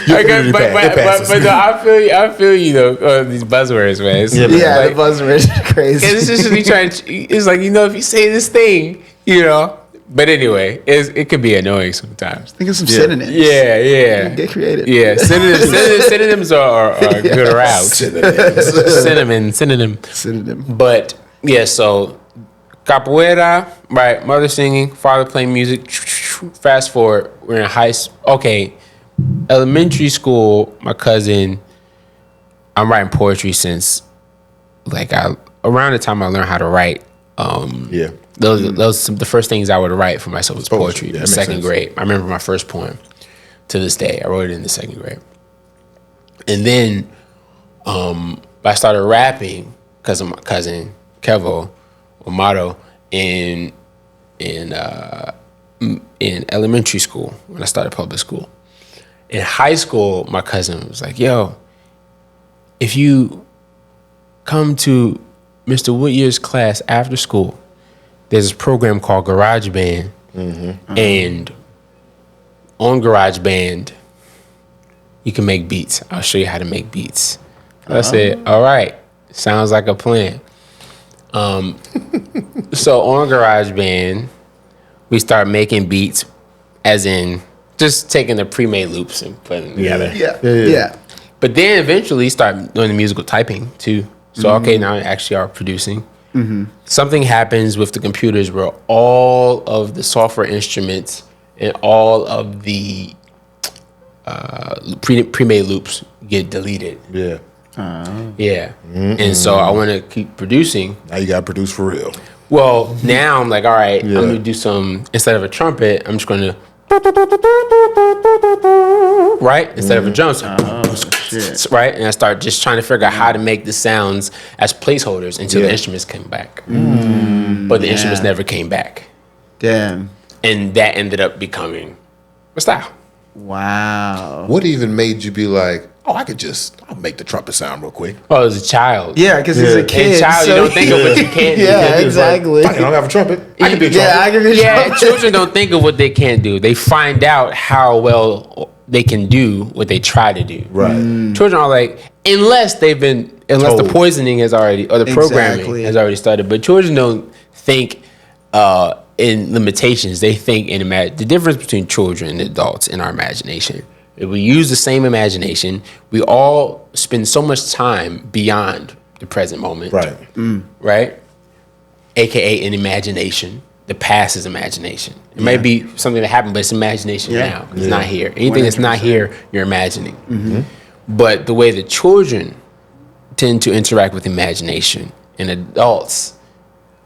But no, I feel you though. These buzzwords, man. It's the buzzwords are crazy. It's just me trying. It's like, if you say this thing, But anyway, it could be annoying sometimes. Think of some synonyms. Yeah. Get creative. Yeah, synonyms are a good route. Synonym. But yeah, so capoeira, right? Mother singing, father playing music. Fast forward, we're in high school. Okay, elementary school. My cousin, I'm writing poetry since around the time I learned how to write. Those the first things I would write for myself was poetry. In second grade, I remember my first poem. To this day, I wrote it in the second grade, and then I started rapping because of my cousin Kevo Amato in elementary school when I started public school. In high school, my cousin was like, "Yo, if you come to Mr. Whittier's class after school, there's this program called Garage Band, and on Garage Band, you can make beats. I'll show you how to make beats." I said, "All right, sounds like a plan." So on Garage Band, we start making beats, as in just taking the pre-made loops and putting them together. Yeah. But then eventually start doing the musical typing too. So okay, now we actually are producing. Something happens with the computers where all of the software instruments and all of the pre-made loops get deleted. Yeah. And so I want to keep producing. Now you got to produce for real. Well, now I'm like, all right, I'm going to do some, instead of a trumpet, I'm just going to, right? Instead of a drum, right? And I start just trying to figure out how to make the sounds as placeholders until the instruments came back. But the instruments never came back. Damn. And that ended up becoming a style. Wow. What even made you be like, I'll make the trumpet sound real quick? Oh, as a child. Yeah, because as a kid. As a child, you don't think of what you can't do. Yeah, exactly. I don't have a trumpet. I can be a trumpet. Yeah, I can be a trumpet. Children don't think of what they can't do. They find out how well they can do what they try to do. Right. Children are like, unless the poisoning has already, or the programming has already started. But children don't think in limitations. They think in the difference between children and adults in our imagination. If we use the same imagination, we all spend so much time beyond the present moment. Right. Right? AKA in imagination. The past is imagination. It might be something that happened, but it's imagination now. It's not here. Anything 100%. That's not here, you're imagining. But the way that children tend to interact with imagination and adults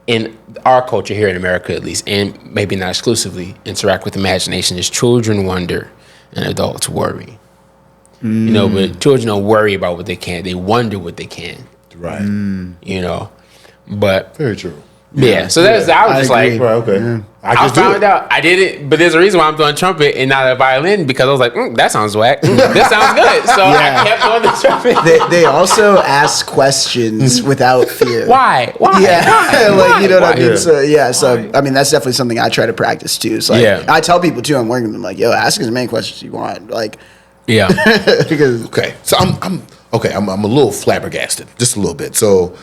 in our culture here in America at least, and maybe not exclusively, interact with imagination is children wonder and adults worry. But children don't worry about what they can't. They wonder what they can. Right. But very true. Yeah. So I was just like, right, okay. Yeah. I found out I did it, but there's a reason why I'm doing trumpet and not a violin, because I was like, that sounds whack. This sounds good. So I kept doing the trumpet. They also ask questions without fear. Why? Yeah. Why? You know what I mean? So I mean, that's definitely something I try to practice too. It's like, I tell people too, I'm working with them like, yo, ask as many questions you want. Like, because so I'm a little flabbergasted, just a little bit. So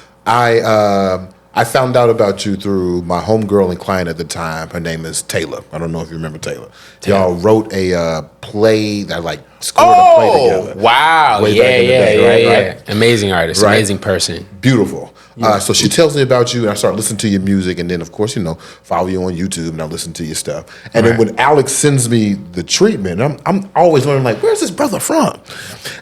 I found out about you through my homegirl and client at the time. Her name is Taylor. I don't know if you remember Taylor. Y'all wrote a play that scored a play together. Wow. Right? Amazing artist, amazing person. Beautiful. So she tells me about you, and I start listening to your music, and then, of course, follow you on YouTube, and I listen to your stuff. And then when Alex sends me the treatment, I'm always wondering, like, where's this brother from?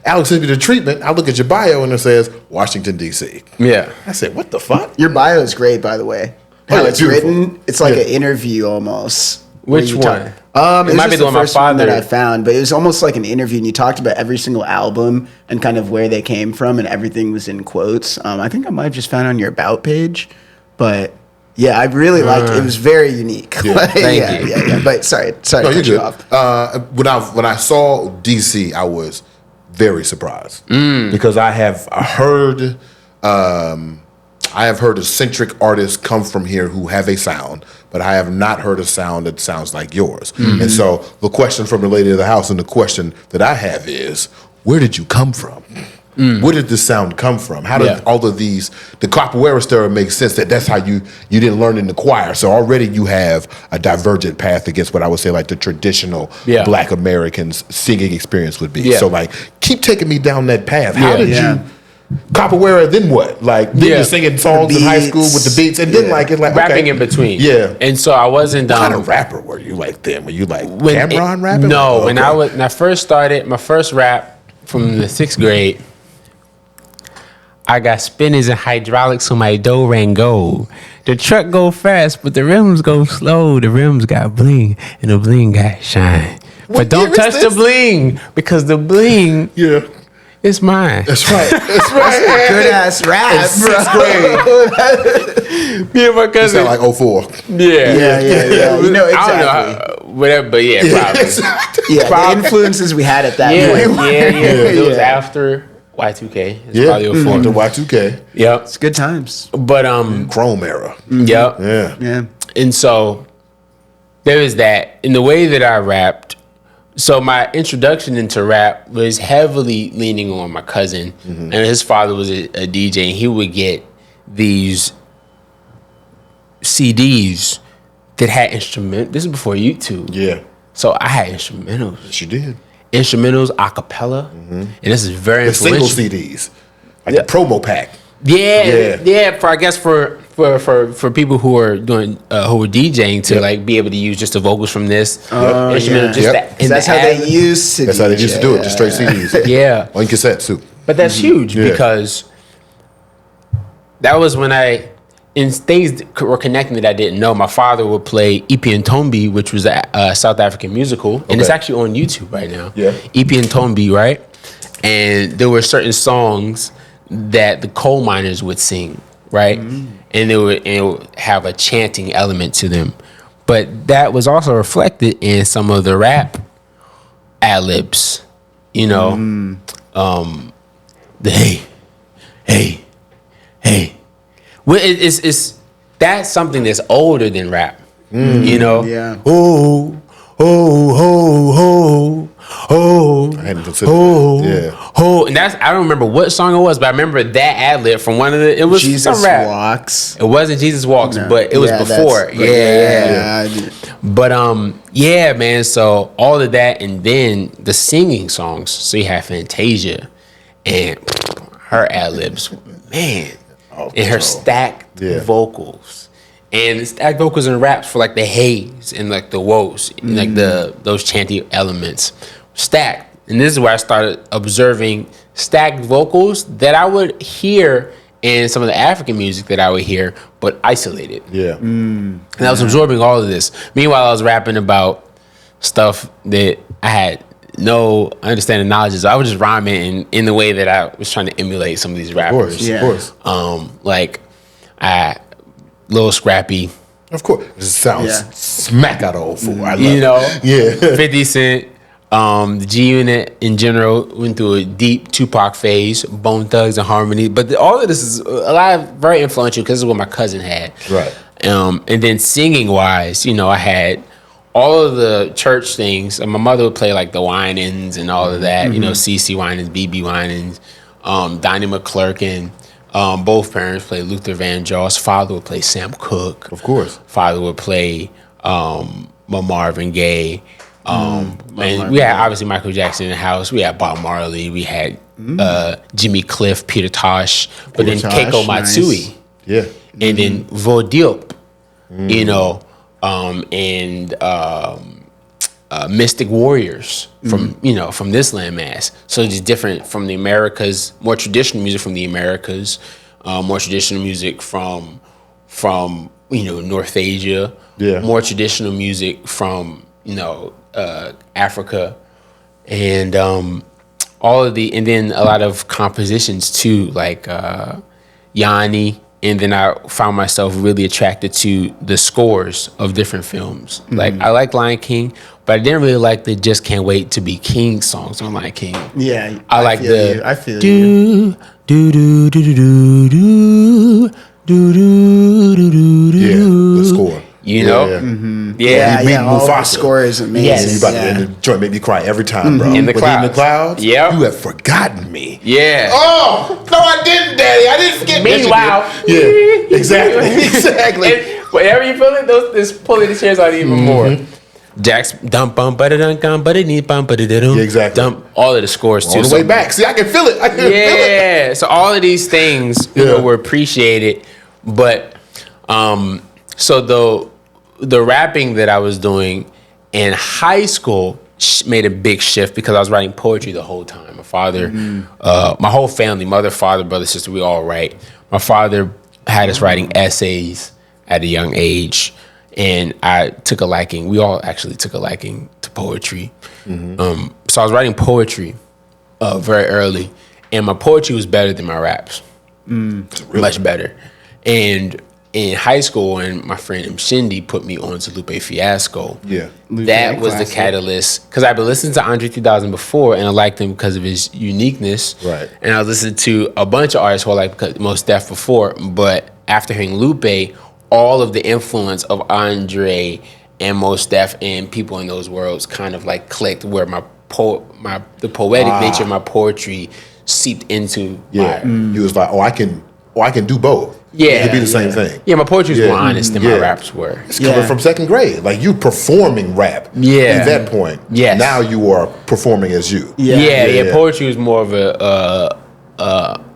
Alex sends me the treatment. I look at your bio, and it says Washington, D.C. Yeah. I said, what the fuck? Your bio is great, by the way. How it's written, it's like an interview almost. Which one? It might be the one my father that I found, but it was almost like an interview, and you talked about every single album and kind of where they came from, and everything was in quotes. I think I might have just found it on your About page, but yeah, I really liked it. It was very unique. Yeah. Thank you. Yeah. But sorry to cut you off. When I saw DC, I was very surprised because I heard. I have heard eccentric artists come from here who have a sound, but I have not heard a sound that sounds like yours. And so the question from the lady of the house, and the question that I have is, where did you come from? Where did this sound come from? How did all of these, the capoeira story makes sense that's how you didn't learn in the choir. So already you have a divergent path against what I would say like the traditional Black Americans singing experience would be. So like, keep taking me down that path. How did you, capoeira, then what? Like, then you're singing songs in high school with the beats, and then like, it's like, rapping in between. And so I wasn't what kind of rapper were you like then? Were you like Cameron rapping? No, when I first started, my first rap from the 6th grade, I got spinners and hydraulics on my do-ran-go. The truck go fast, but the rims go slow. The rims got bling, and the bling got shine. But don't touch the bling, because the bling is mine. That's right. That's right. Good ass rap, bro. 6th grade. Me and my cousin. Sound like 04. Yeah. You know, exactly. I don't know whatever, but probably. The influences we had at that point. It was after Y2K. It's probably 04. The Y2K. Yep. It's good times. But Chrome era. Yep. Yeah. And so there was that. In the way that I rapped, so my introduction into rap was heavily leaning on my cousin, and his father was a DJ, and he would get these CDs that had instrument. This is before YouTube. Yeah. So I had instrumentals. Yes, you did. Instrumentals, a cappella, and this is very The single influential. CDs, like the promo pack. For I guess for people who are doing who are DJing to like be able to use just the vocals from this instrumental, just that. And that's how they used to. That's how they used to do it, just straight CDs. On cassette too. But that's huge because that was when and things were connecting that I didn't know. My father would play EP.20, which was a South African musical, and it's actually on YouTube right now. EP.20, right? And there were certain songs that the coal miners would sing, right? And it would have a chanting element to them. But that was also reflected in some of the rap Adlibs, you know, the hey. Well, it's that's something that's older than rap, you know. Oh, I hadn't considered that. And that's I don't remember what song it was, but I remember that ad lib from one of the. It was Jesus some rap. Walks. It wasn't Jesus Walks, but it was before. But man. So all of that, and then the singing songs. So you have Fantasia, and her ad libs, man. And her stacked vocals, and the stacked vocals and raps for like the haze and like the woes, and like those chanty elements, stacked. And this is where I started observing stacked vocals that I would hear in some of the African music that I would hear, but isolated. And I was absorbing all of this. Meanwhile, I was rapping about stuff that I had no understanding knowledge. So I was just rhyming in the way that I was trying to emulate some of these rappers. Of course. Like Lil Scrappy. Of course. This sounds smack out of 04. I love you know, it. 50 Cent, the G Unit in general went through a deep Tupac phase, Bone Thugs and Harmony. But all of this is a lot of very influential because this is what my cousin had. Right. And then singing wise, you know, I had all of the church things. And my mother would play like the Winans and all of that, you know, CeCe Winans, BB Winans, Donnie McClurkin. Both parents played Luther Vandross. Father would play Sam Cooke. Of course. Father would play Marvin Gaye. And we had obviously Michael Jackson in the house. We had Bob Marley. We had Jimmy Cliff, Peter Tosh, but then Keiko Matsui. Yeah. And then Vodilp, you know, and Mystic Warriors from, you know, from this landmass. So it's different from the Americas, more traditional music from the Americas, more traditional music from you know, North Asia, more traditional music from, you know, Africa, and all of the, and then a lot of compositions too, like Yanni. And then I found myself really attracted to the scores of different films. Like I like Lion King, but I didn't really like the "Just Can't Wait to Be King" songs on Lion King. Yeah, I like the I feel do do do do do do do do do do do. Yeah, the score. You know, All the score is amazing. Yes. You about to end the joint, make me cry every time, bro. In the But clouds. In the clouds, Yep. you have forgotten me. Yeah. Oh no, I didn't, Daddy. I didn't forget. Meanwhile, yeah, exactly. And whenever you feel it, those pulling the chairs out even more. Jack's dump bum but dum bum but bum but Yeah, exactly. dump all of the scores too. On the way back, see, I can feel it. I can feel it. Yeah. So all of these things, you know, were appreciated, but so the rapping that I was doing in high school made a big shift because I was writing poetry the whole time. My father, my whole family, mother, father, brother, sister, we all write. My father had us writing essays at a young age, and I took a liking. We all actually took a liking to poetry. So I was writing poetry very early, and my poetry was better than my raps, much better. And in high school, when my friend Shindy put me on to Lupe Fiasco, that was the catalyst. Because I've been listening to Andre 3000 before, and I liked him because of his uniqueness. Right. And I was listening to a bunch of artists who I liked Mos Def before, but after hearing Lupe, all of the influence of Andre and Mos Def and people in those worlds kind of like clicked, where the poetic nature of my poetry seeped into. Yeah, he was like, I can do both. Yeah, it could be the same thing. Yeah, my poetry was more honest than my raps were. It's coming from second grade. Like, you performing rap. Yeah. At that point. Yes. Now you are performing as you. Yeah. Poetry was more of a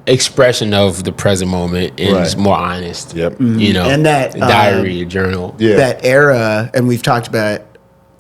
expression of the present moment, and it's more honest. Yep. You know, And that, diary, journal. Yeah. That era, and we've talked about it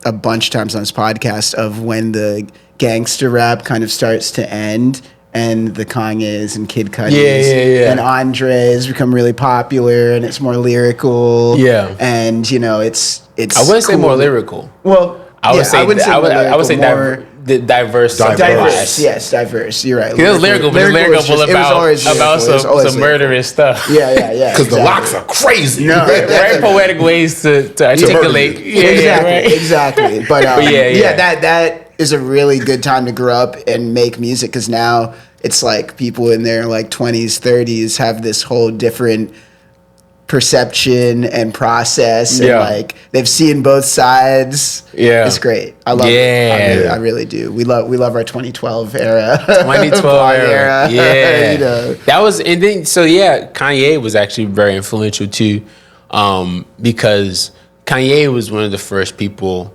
a bunch of times on this podcast, of when the gangster rap kind of starts to end, and the Kanye's and Kid Cudi's and Andre's become really popular, and it's more lyrical. Yeah. And, you know, it's I wouldn't say more lyrical. Well, I would say I wouldn't say more I would say lyrical, diverse. diverse. Yes, diverse. You're right. It was lyrical, but it's lyrical about some lyrical. murderous stuff. Yeah. Because the locks are crazy. No, Very poetic ways to articulate. Exactly. But yeah. That is a really good time to grow up and make music, because now it's like people in their like 20s, 30s have this whole different perception and process, and like they've seen both sides. Yeah, it's great. I love it. I really do. We love our 2012 era. 2012 era. Yeah, you know. That was, and then Kanye was actually very influential too, because Kanye was one of the first people,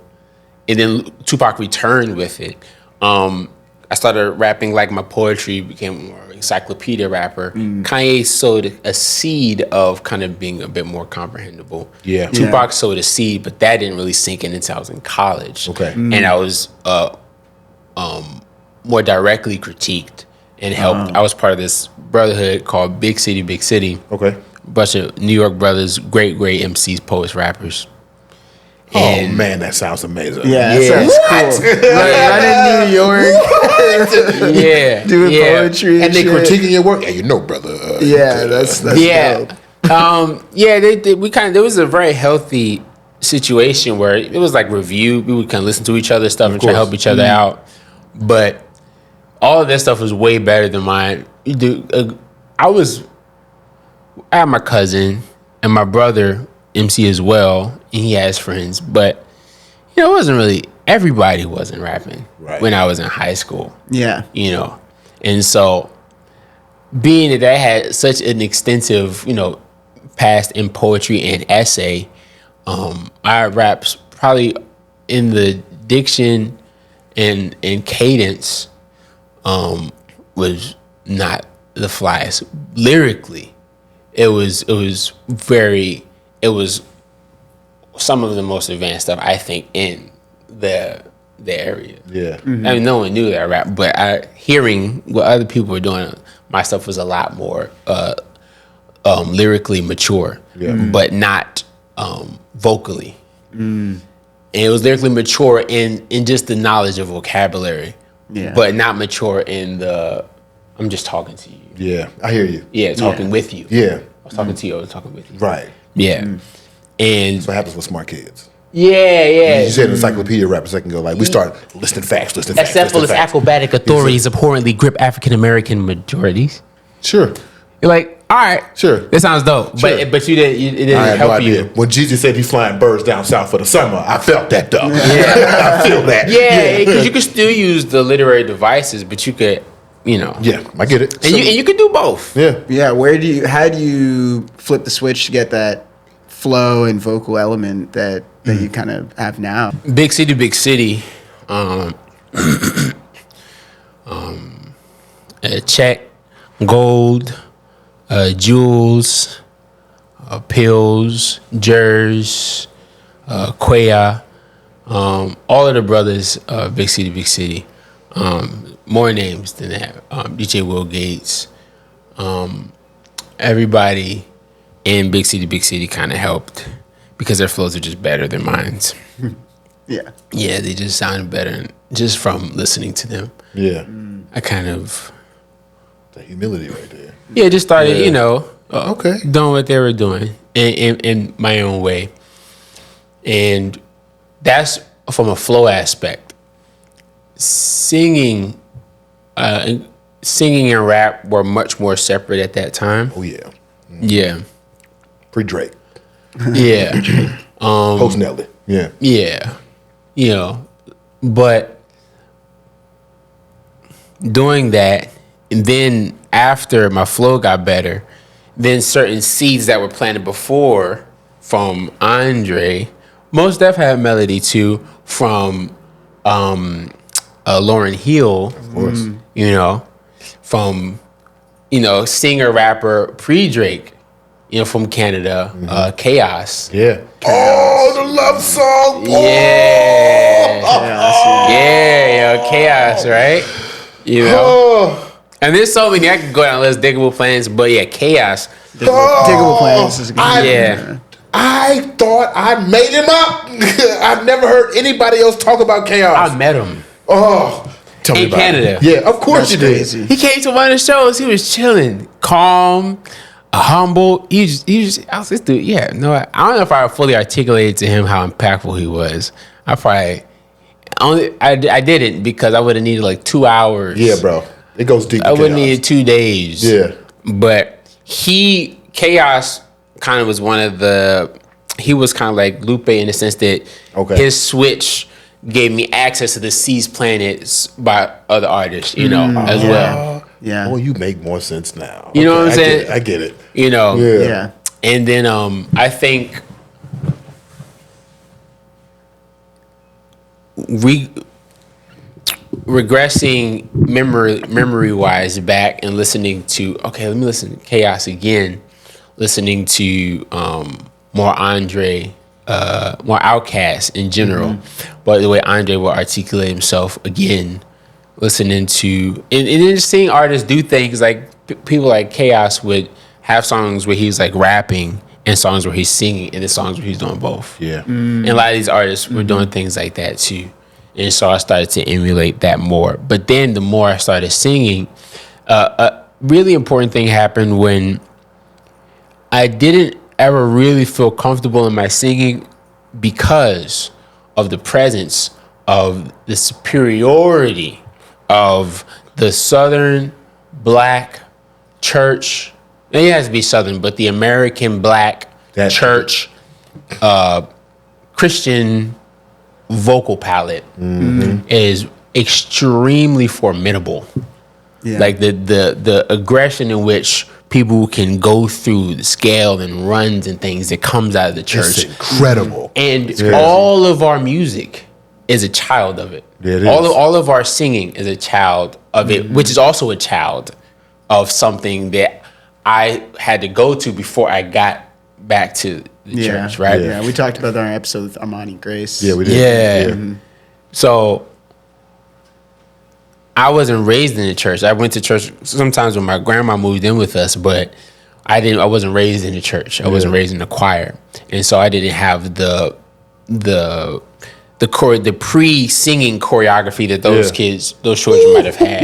and then Tupac returned with it. I started rapping, like my poetry became more encyclopedia rapper. Kanye sowed a seed of kind of being a bit more comprehensible. Yeah. Tupac sowed a seed, but that didn't really sink in until I was in college. Okay. And I was more directly critiqued and helped. I was part of this brotherhood called Big City, Big City. Okay. A bunch of New York brothers, great MCs, poets, rappers. Oh man, that sounds amazing. Yeah, that sounds cool. Right in New York. Doing poetry and they critiquing your work. Yeah, you know, brother. That's dope. There was a very healthy situation where it was like review. We would kind of listen to each other's stuff and try to help each other out. But all of that stuff was way better than mine. I had my cousin and my brother MC as well, and he has friends, but it wasn't really, everybody wasn't rapping when I was in high school. And so being that I had such an extensive past in poetry and essay, I raps probably in the diction and cadence was not the flyest. Lyrically, it was some of the most advanced stuff, I think, in the area. Yeah. I mean, no one knew that I rap, but hearing what other people were doing, my stuff was a lot more lyrically mature, but not vocally. And it was lyrically mature in just the knowledge of vocabulary, but not mature in the, I'm just talking to you. Yeah, I hear you. Yeah, talking with you. Yeah. I was talking to you, I was talking with you. Right. Yeah. And that's what happens with smart kids. Yeah. You said encyclopedia rap a second ago. Like, we start listing facts. Acephalous acrobatic authorities abhorrently grip African American majorities. Sure. You're like, all right, Sure. that sounds dope. Sure. But you didn't. It didn't I had help no idea. you. When Jesus said he's flying birds down south for the summer, I felt that though. I feel that. Yeah, because you could still use the literary devices, but you could, Yeah, I get it. and you could do both. Yeah. Yeah, how do you flip the switch to get that flow and vocal element that you kind of have now? Big city. Check, gold, jewels, pills, jers, Quaya, all of the brothers, big city. More names than that. DJ Will Gates. Everybody in big city kind of helped because their flows are just better than mine's. Yeah. Yeah, they just sounded better just from listening to them. Yeah. I kind of The humility right there. just started, Okay. doing what they were doing in my own way, and that's from a flow aspect. Singing and rap were much more separate at that time. Oh yeah. Yeah, Pre-Drake. yeah, Post Nelly. Yeah. yeah, but doing that, and then after my flow got better, then certain seeds that were planted before from Andre, most def had melody too from Lauryn Hill, Of course. from singer rapper pre-Drake, from Canada, Chaos. Yeah. Oh, the love song. Yeah. Chaos, Yeah, Chaos, right? Oh. And there's so many I could go down list, Diggable Plans, but yeah, Chaos. Diggable Planets is a good Yeah. I thought I made him up. I've never heard anybody else talk about Chaos. I met him. Oh, tell me In about Canada. it. Yeah, of course That's you did. crazy. He came to one of the shows. He was chilling, calm, humble. I was this dude. Yeah, no, I don't know if I fully articulated to him how impactful he was. I didn't because I would have needed like 2 hours. Yeah, bro. It goes deep. I would have Chaos. needed 2 days. Yeah. But Chaos kind of was he was kind of like Lupe in the sense that his switch gave me access to the Seas Planets by other artists, as well. Yeah. Oh, you make more sense now. You know what I'm saying? I get it. Yeah. Yeah. And then I think regressing memory wise back and listening to let me listen to Chaos again, listening to more Andre, more Outkast in general, but the way Andre will articulate himself again, listening to and then seeing artists do things like people like Chaos would have songs where he's like rapping and songs where he's singing and then songs where he's doing both. Yeah. And a lot of these artists were doing things like that too. And so I started to emulate that more. But then the more I started singing, a really important thing happened when I didn't ever really feel comfortable in my singing because of the presence of the superiority of the Southern Black church. And it has to be Southern, but the American Black church, Christian vocal palette is extremely formidable. Yeah. Like the aggression in which people can go through the scale and runs and things that comes out of the church. It's incredible. And all of our music is a child of it. Yeah, it all of our singing is a child of it, which is also a child of something that I had to go to before I got back to the church, right? Yeah, we talked about that on our episode with Armani Grace. Yeah, we did. Yeah. So I wasn't raised in the church. I went to church sometimes when my grandma moved in with us, but I wasn't raised in the church. I wasn't raised in the choir. And so I didn't have the pre-singing choreography that those children might have had.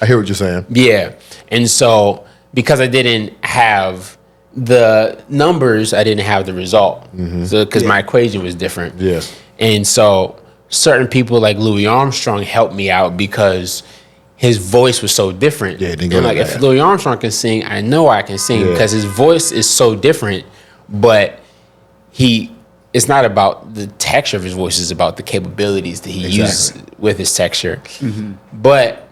I hear what you're saying. Yeah. And so because I didn't have the numbers, I didn't have the result. So because my equation was different. Yeah. And so certain people like Louis Armstrong helped me out because his voice was so different. Yeah, it didn't and go like like if that. Louis Armstrong can sing, I know I can sing Yeah. because his voice is so different. But it's not about the texture of his voice; it's about the capabilities that he uses with his texture. But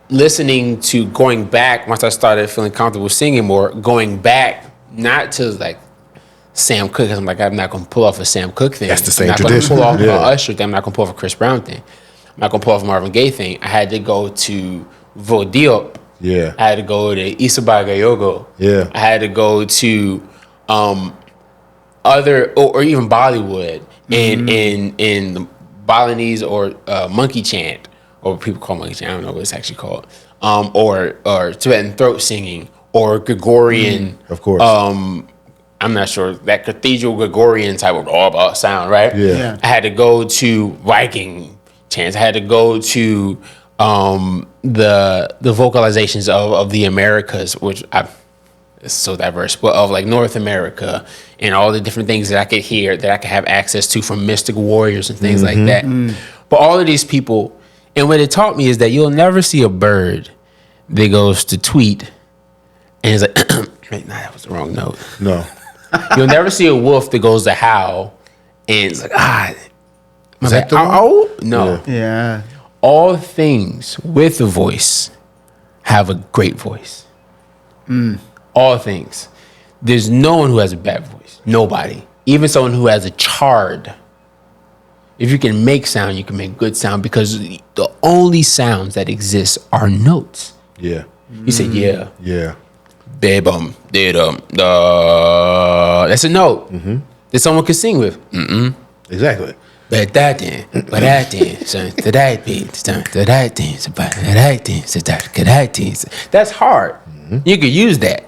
listening to going back once I started feeling comfortable singing more, going back not to like Sam Cooke, because I'm like, I'm not gonna pull off a Sam Cooke thing. That's the same I'm not tradition. gonna pull off Yeah. a Usher thing. I'm not gonna pull off a Chris Brown thing. I'm not gonna pull off a Marvin Gaye thing. I had to go to Vo-Diop. Yeah. I had to go to Isabel Gayogo. Yeah. I had to go to other or even Bollywood in the Balinese or monkey chant, or people call monkey chant. I don't know what it's actually called. Or Tibetan throat singing or Gregorian. Of course. I'm not sure, that cathedral Gregorian type of sound, right? Yeah. I had to go to Viking chants. I had to go to the vocalizations of the Americas, which it's so diverse, but of like North America and all the different things that I could hear, that I could have access to from mystic warriors and things like that. But all of these people, and what it taught me is that you'll never see a bird that goes to tweet and it's like, wait, nah, that was the wrong note. No. You'll never see a wolf that goes to howl and it's like, Is that the one? oh, no. Yeah. All things with a voice have a great voice. All things. There's no one who has a bad voice. Nobody. Even someone who has a chard. If you can make sound, you can make good sound, because the only sounds that exist are notes. Yeah. You say, yeah. Yeah. Bebum, didum, da. That's a note that someone can sing with. Exactly. But that then, son, to that beat, son, to that thing, so but that thing, so that thing. That's hard. You can use that.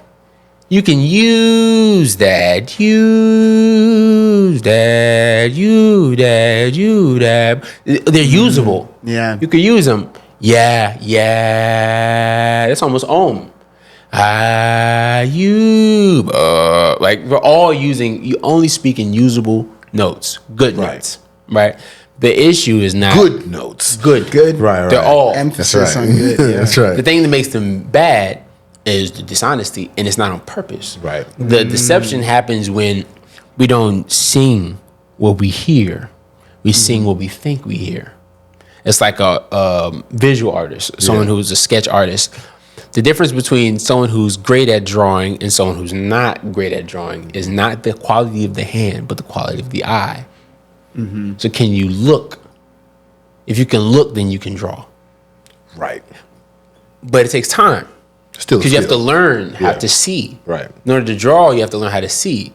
You can use that. They're usable. Yeah. You can use them. Yeah. That's almost ohm. Like we're all using. You only speak in usable notes, good Right. notes, right? The issue is not Good notes. Good. Right. They're all. Emphasis That's right. on good. Yeah. That's right. The thing that makes them bad is the dishonesty, and it's not on purpose. Right. The deception happens when we don't sing what we hear. We sing what we think we hear. It's like a visual artist, someone who's a sketch artist. The difference between someone who's great at drawing and someone who's not great at drawing is not the quality of the hand, but the quality of the eye. So can you look? If you can look, then you can draw. Right. But it takes time. Still. Because you have to learn how Yeah. to see. Right. In order to draw, you have to learn how to see.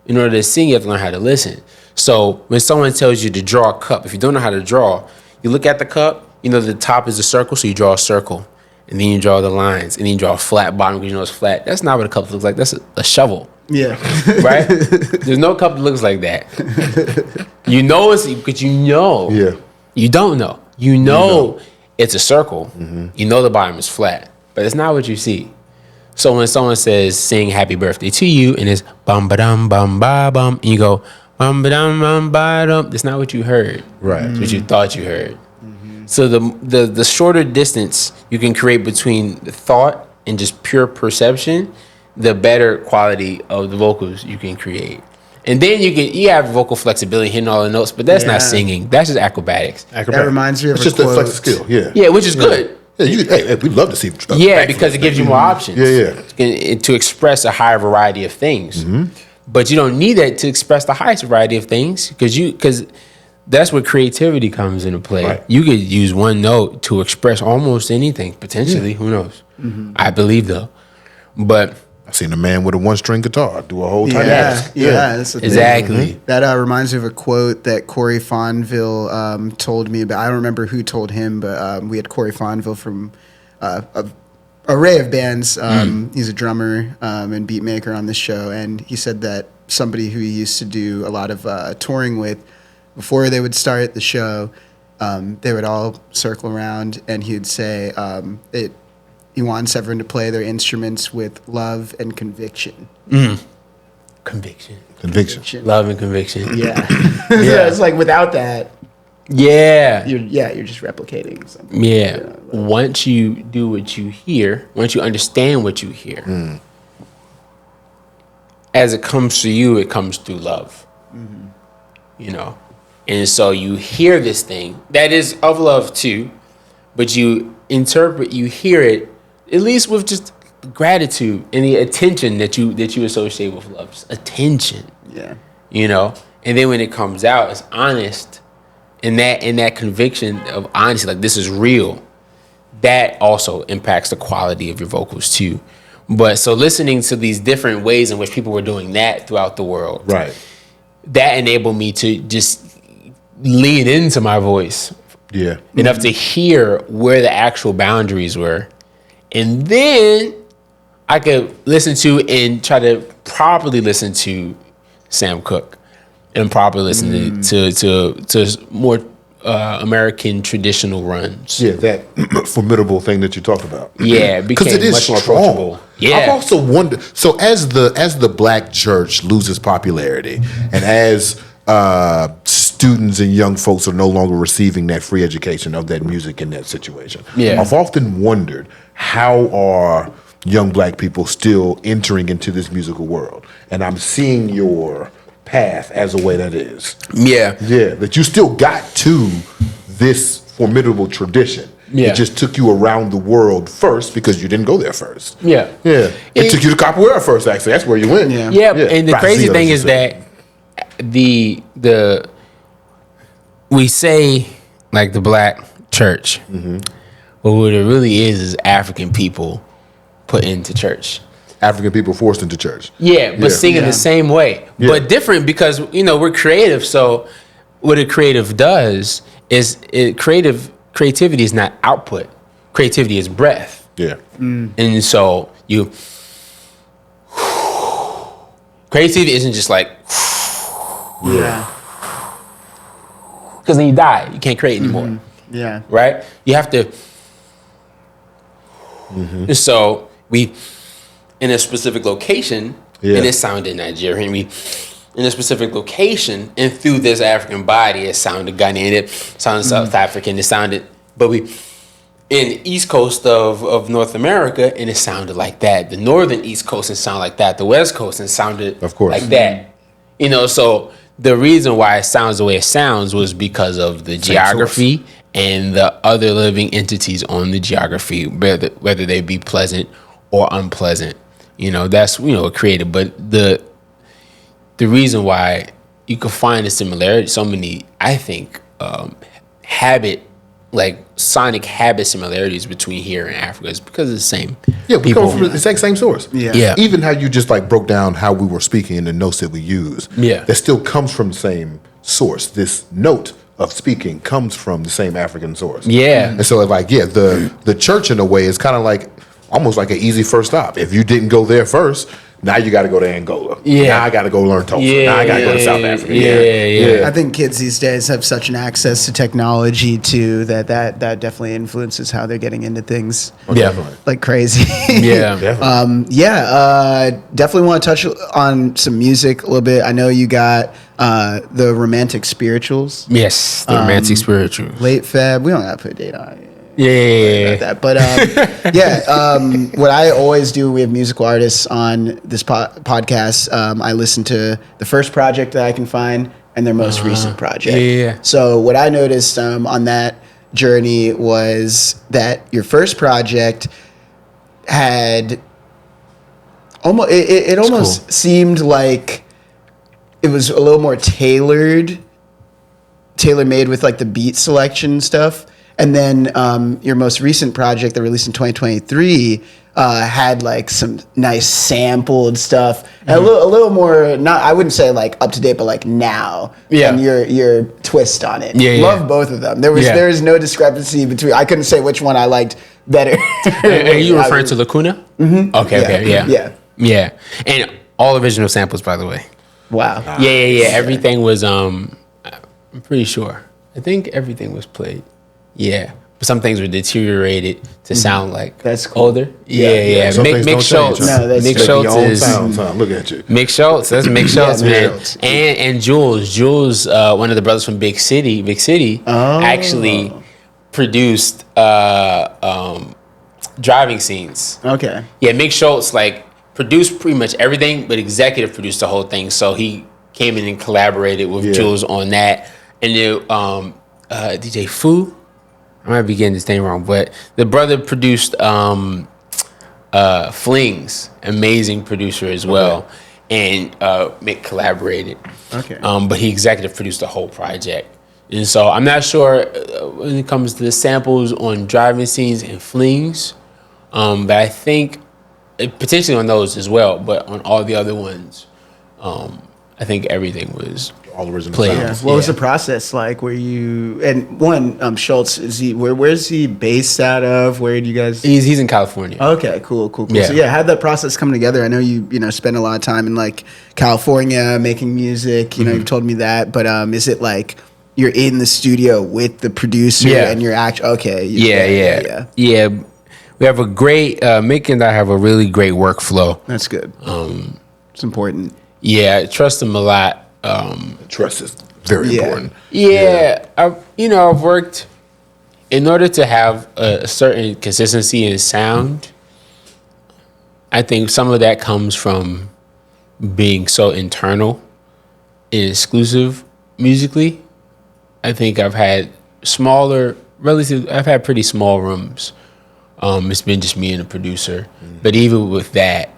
In order to sing, you have to learn how to listen. So when someone tells you to draw a cup, if you don't know how to draw, you look at the cup, you know the top is a circle, so you draw a circle. And then you draw the lines, and then you draw a flat bottom because you know it's flat. That's not what a cup looks like. That's a shovel. Yeah. Right? There's no cup that looks like that. You know it's because you know. Yeah. You don't know. You know it's a circle. You know the bottom is flat, but it's not what you see. So when someone says sing happy birthday to you and it's bum ba dum bum ba bum, and you go bum ba dum bum ba dum, that's not what you heard. Right. It's what you thought you heard. So the shorter distance you can create between the thought and just pure perception, the better quality of the vocals you can create. And then you have vocal flexibility, hitting all the notes, but that's Yeah. not singing. That's just acrobatics. That reminds me of It's a just quote. a flex skill. Yeah. Yeah, which is good. Yeah. Hey, we'd love to see. Yeah, because it gives you more options. Yeah. To express a higher variety of things. But you don't need that to express the highest variety of things because that's where creativity comes into play. Right. You could use one note to express almost anything, potentially. Who knows? I believe, though. But I've seen a man with a one-string guitar do a whole type Yeah, of yeah, that's the thing. exactly. That reminds me of a quote that Corey Fonville told me about. I don't remember who told him, but we had Corey Fonville from a array of bands. He's a drummer and beat maker on this show, and he said that somebody who he used to do a lot of touring with, before they would start the show, they would all circle around, and he would say he wants everyone to play their instruments with love and conviction. Conviction. Conviction. Love and conviction. Yeah. So it's like without that, Yeah. you're just replicating something. Yeah. once you do what you hear, once you understand what you hear, as it comes to you, it comes through love. You know, and so you hear this thing that is of love too, but you interpret, you hear it at least with just gratitude and the attention that you associate with love, just attention. Yeah. You know, and then when it comes out, it's honest, and that conviction of honesty, like this is real. That also impacts the quality of your vocals too. But so listening to these different ways in which people were doing that throughout the world, Right. that enabled me to just lean into my voice enough to hear where the actual boundaries were. And then I could listen to and try to properly listen to Sam Cooke and properly listen to more American traditional runs. Yeah, that formidable thing that you talked about. Yeah, because it is much more approachable. Yeah. I've also wondered. So as the black church loses popularity, and as students and young folks are no longer receiving that free education of that music in that situation, I've often wondered, how are young black people still entering into this musical world? And I'm seeing your path as a way that is. Yeah, that you still got to this formidable tradition. It just took you around the world first because you didn't go there first. It took you to Capoeira first, actually. That's where you went. And the crazy thing is that the we say like the black church, but what it really is African people put into church. African people forced into church. But singing the same way, but different because we're creative. So what a creative does is creativity is not output. Creativity is breath. And so creativity isn't just like because then you die. You can't create anymore. Right? You have to. So we in a specific location, and it sounded Nigerian. We in a specific location, and through this African body, it sounded Ghanaian, it sounded South African, it sounded, but we in the East Coast of North America, and it sounded like that. The Northern East Coast, it sounded like that. The West Coast, it sounded like that. So the reason why it sounds the way it sounds was because of the geography and the other living entities on the geography, whether they be pleasant or unpleasant. That's creative. But the reason why you could find a similarity, so many, I think, sonic habit similarities between here and Africa is because of the same we come from the exact same source. Even how you just broke down how we were speaking and the notes that we use. That still comes from the same source. This note of speaking comes from the same African source. And so the church in a way is kind of almost like an easy first stop. If you didn't go there first, now you got to go to Angola. Now I got to go learn Tulsa. Now I got to go to South Africa. I think kids these days have such an access to technology too that definitely influences how they're getting into things. Like crazy. Definitely want to touch on some music a little bit. I know you got the Romantic Spirituals. Yes, the Romantic Spirituals. Late Feb. We don't have to put a date on it. That. But what I always do, we have musical artists on this podcast. I listen to the first project that I can find and their most recent project. So what I noticed on that journey was that your first project had almost it almost seemed like it was a little more tailor-made with the beat selection and stuff. And then your most recent project that released in 2023 had some nice sampled stuff and a little more, not, I wouldn't say up to date, but now. And your twist on it. Love both of them. There is no discrepancy between. I couldn't say which one I liked better. Are you referring to Lacuna? Okay. Yeah. And all original samples, by the way. Wow. Everything was. I'm pretty sure. I think everything was played. But some things were deteriorated to sound that's cool. older. Mick Schultz. Mick Schultz is look at you. Mick Schultz. That's Mick Schultz, man. And Jules, one of the brothers from Big City, actually produced driving scenes. Okay. Yeah, Mick Schultz like produced pretty much everything, but executive produced the whole thing. So he came in and collaborated with Jules on that. And then DJ Fu, I might be getting his name wrong, but the brother produced Flings, amazing producer as well. Okay. And Mick collaborated. Okay. But he executive produced the whole project. And so I'm not sure when it comes to the samples on driving scenes and Flings, but I think potentially on those as well. But on all the other ones, I think everything was all original played. sounds. What was the process like? Were you Schultz? Is he where's he based out of? Where do you guys? He's in California. Okay, cool. Yeah. So how did that process come together? I know you spend a lot of time in like California making music. You know, you've told me that. But is it like you're in the studio with the producer and you're actually okay? Yeah. We have a great Mick and I have a really great workflow. That's good. It's important. Yeah, I trust him a lot. Trust is very important. I've worked in order to have a certain consistency in sound. I think some of that comes from being so internal and exclusive musically. I think I've had pretty small rooms. It's been just me and the producer. But even with that,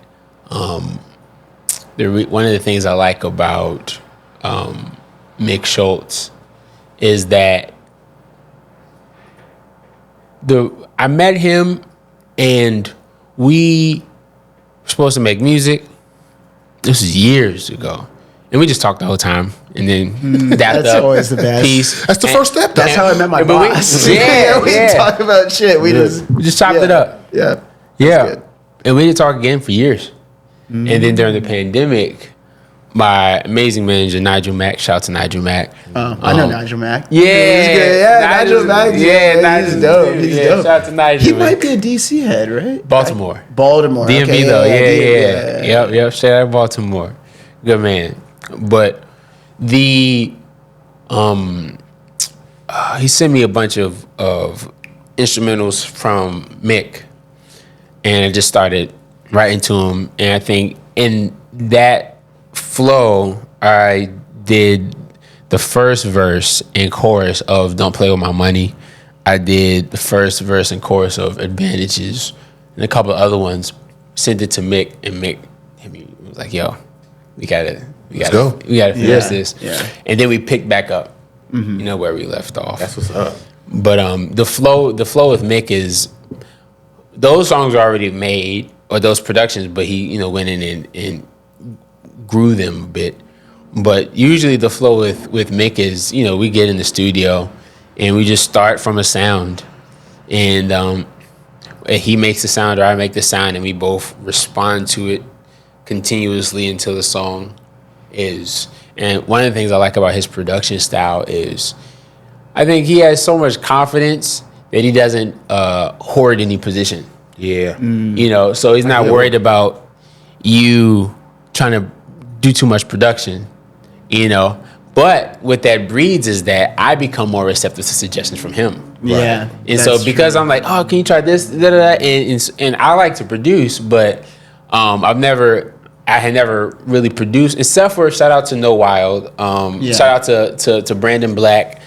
one of the things I like about Mick Schultz is that I met him and we were supposed to make music. This was years ago. And we just talked the whole time and then that's always the best. Piece. That's the first step. That's how I met my boss. We didn't talk about shit. We just chopped it up. Yeah. Yeah. And we didn't talk again for years. And then during the pandemic, my amazing manager, Nigel Mack, shout out to Nigel Mack. I know Nigel Mack. Yeah. Nigel Mack. He's dope. He's dope. Shout out to Nigel. He might be a DC head, right? Baltimore. DMV though. Yeah. Yep. Shout out Baltimore. Good man. But he sent me a bunch of instrumentals from Mick, and I just started writing to him. And I think in that flow, I did the first verse and chorus of "Don't Play With My Money." I did the first verse and chorus of "Advantages" and a couple of other ones. Sent it to Mick, and Mick was like, "Yo, we gotta finish this." Yeah. And then we picked back up, where we left off. That's what's up. But the flow with Mick is those songs are already made, or those productions, but he went in and grew them a bit. But usually the flow with Mick is we get in the studio and we just start from a sound, and he makes the sound or I make the sound, and we both respond to it continuously until the song is. And one of the things I like about his production style is I think he has so much confidence that he doesn't hoard any position. Yeah. So he's not worried about you trying to do too much production, But what that breeds is that I become more receptive to suggestions from him. Yeah. And so because I'm like, oh, can you try this? And I like to produce, but I had never really produced, except for shout out to No Wild, shout out to Brandon Black,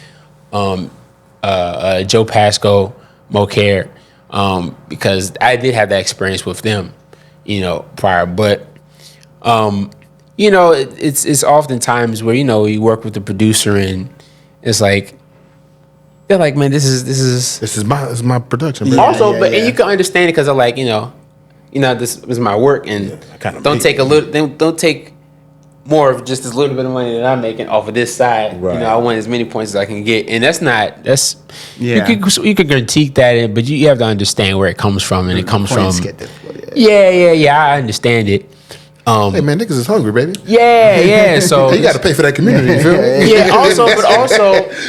Joe Pasco, Mocaire, because I did have that experience with them, prior. But it's oftentimes where you work with the producer and it's like they're like, man, this is my production. Yeah, also, and you can understand it because I'm like, this is my work, and don't take more of just this little bit of money that I'm making off of this side. Right. I want as many points as I can get, and you could critique that, but you have to understand where it comes from, and it comes from. I understand it. Hey man, niggas is hungry, baby. Yeah. So you got to pay for that community. You feel me? Yeah. Also,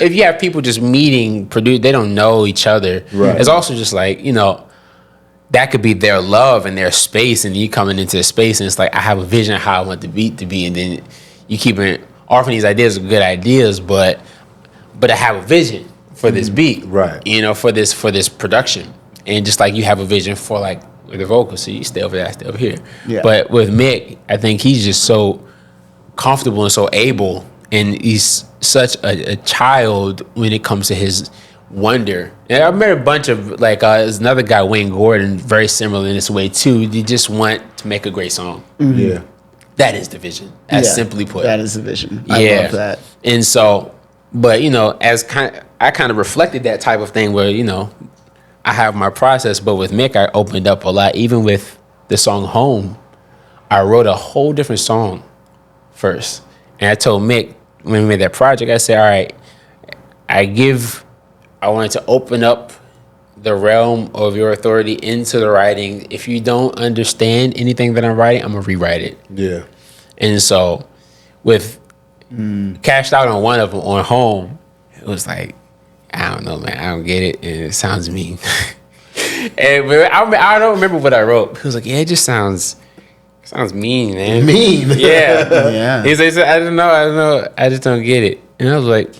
if you have people just meeting, they don't know each other. Right. It's also just like that could be their love and their space, and you coming into the space, and it's like I have a vision of how I want the beat to be, and then you keep offering these ideas are good ideas, but I have a vision for this beat, Right. You know, for this production, and just like you have a vision for like the vocals, so you stay over there, I stay over here. Yeah. But with Mick, I think he's just so comfortable and so able, and he's such a child when it comes to his wonder. And I've met a bunch of like there's another guy, Wayne Gordon, very similar in this way too. You just want to make a great song. Yeah. That is the vision, as simply put. That is the vision. I love that. And so, but you know, I kind of reflected that type of thing where, you know, I have my process, but with Mick, I opened up a lot. Even with the song Home, I wrote a whole different song first. And I told Mick, when we made that project, I said, all right, I wanted to open up the realm of your authority into the writing. If you don't understand anything that I'm writing, I'm going to rewrite it. Yeah. And so with cashed out on one of them on Home, it was like, I don't know, man. I don't get it. And it sounds mean. But I don't remember what I wrote. He was like, yeah, it just sounds mean, man. Mean. Yeah. Yeah. He said, I don't know. I just don't get it. And I was like,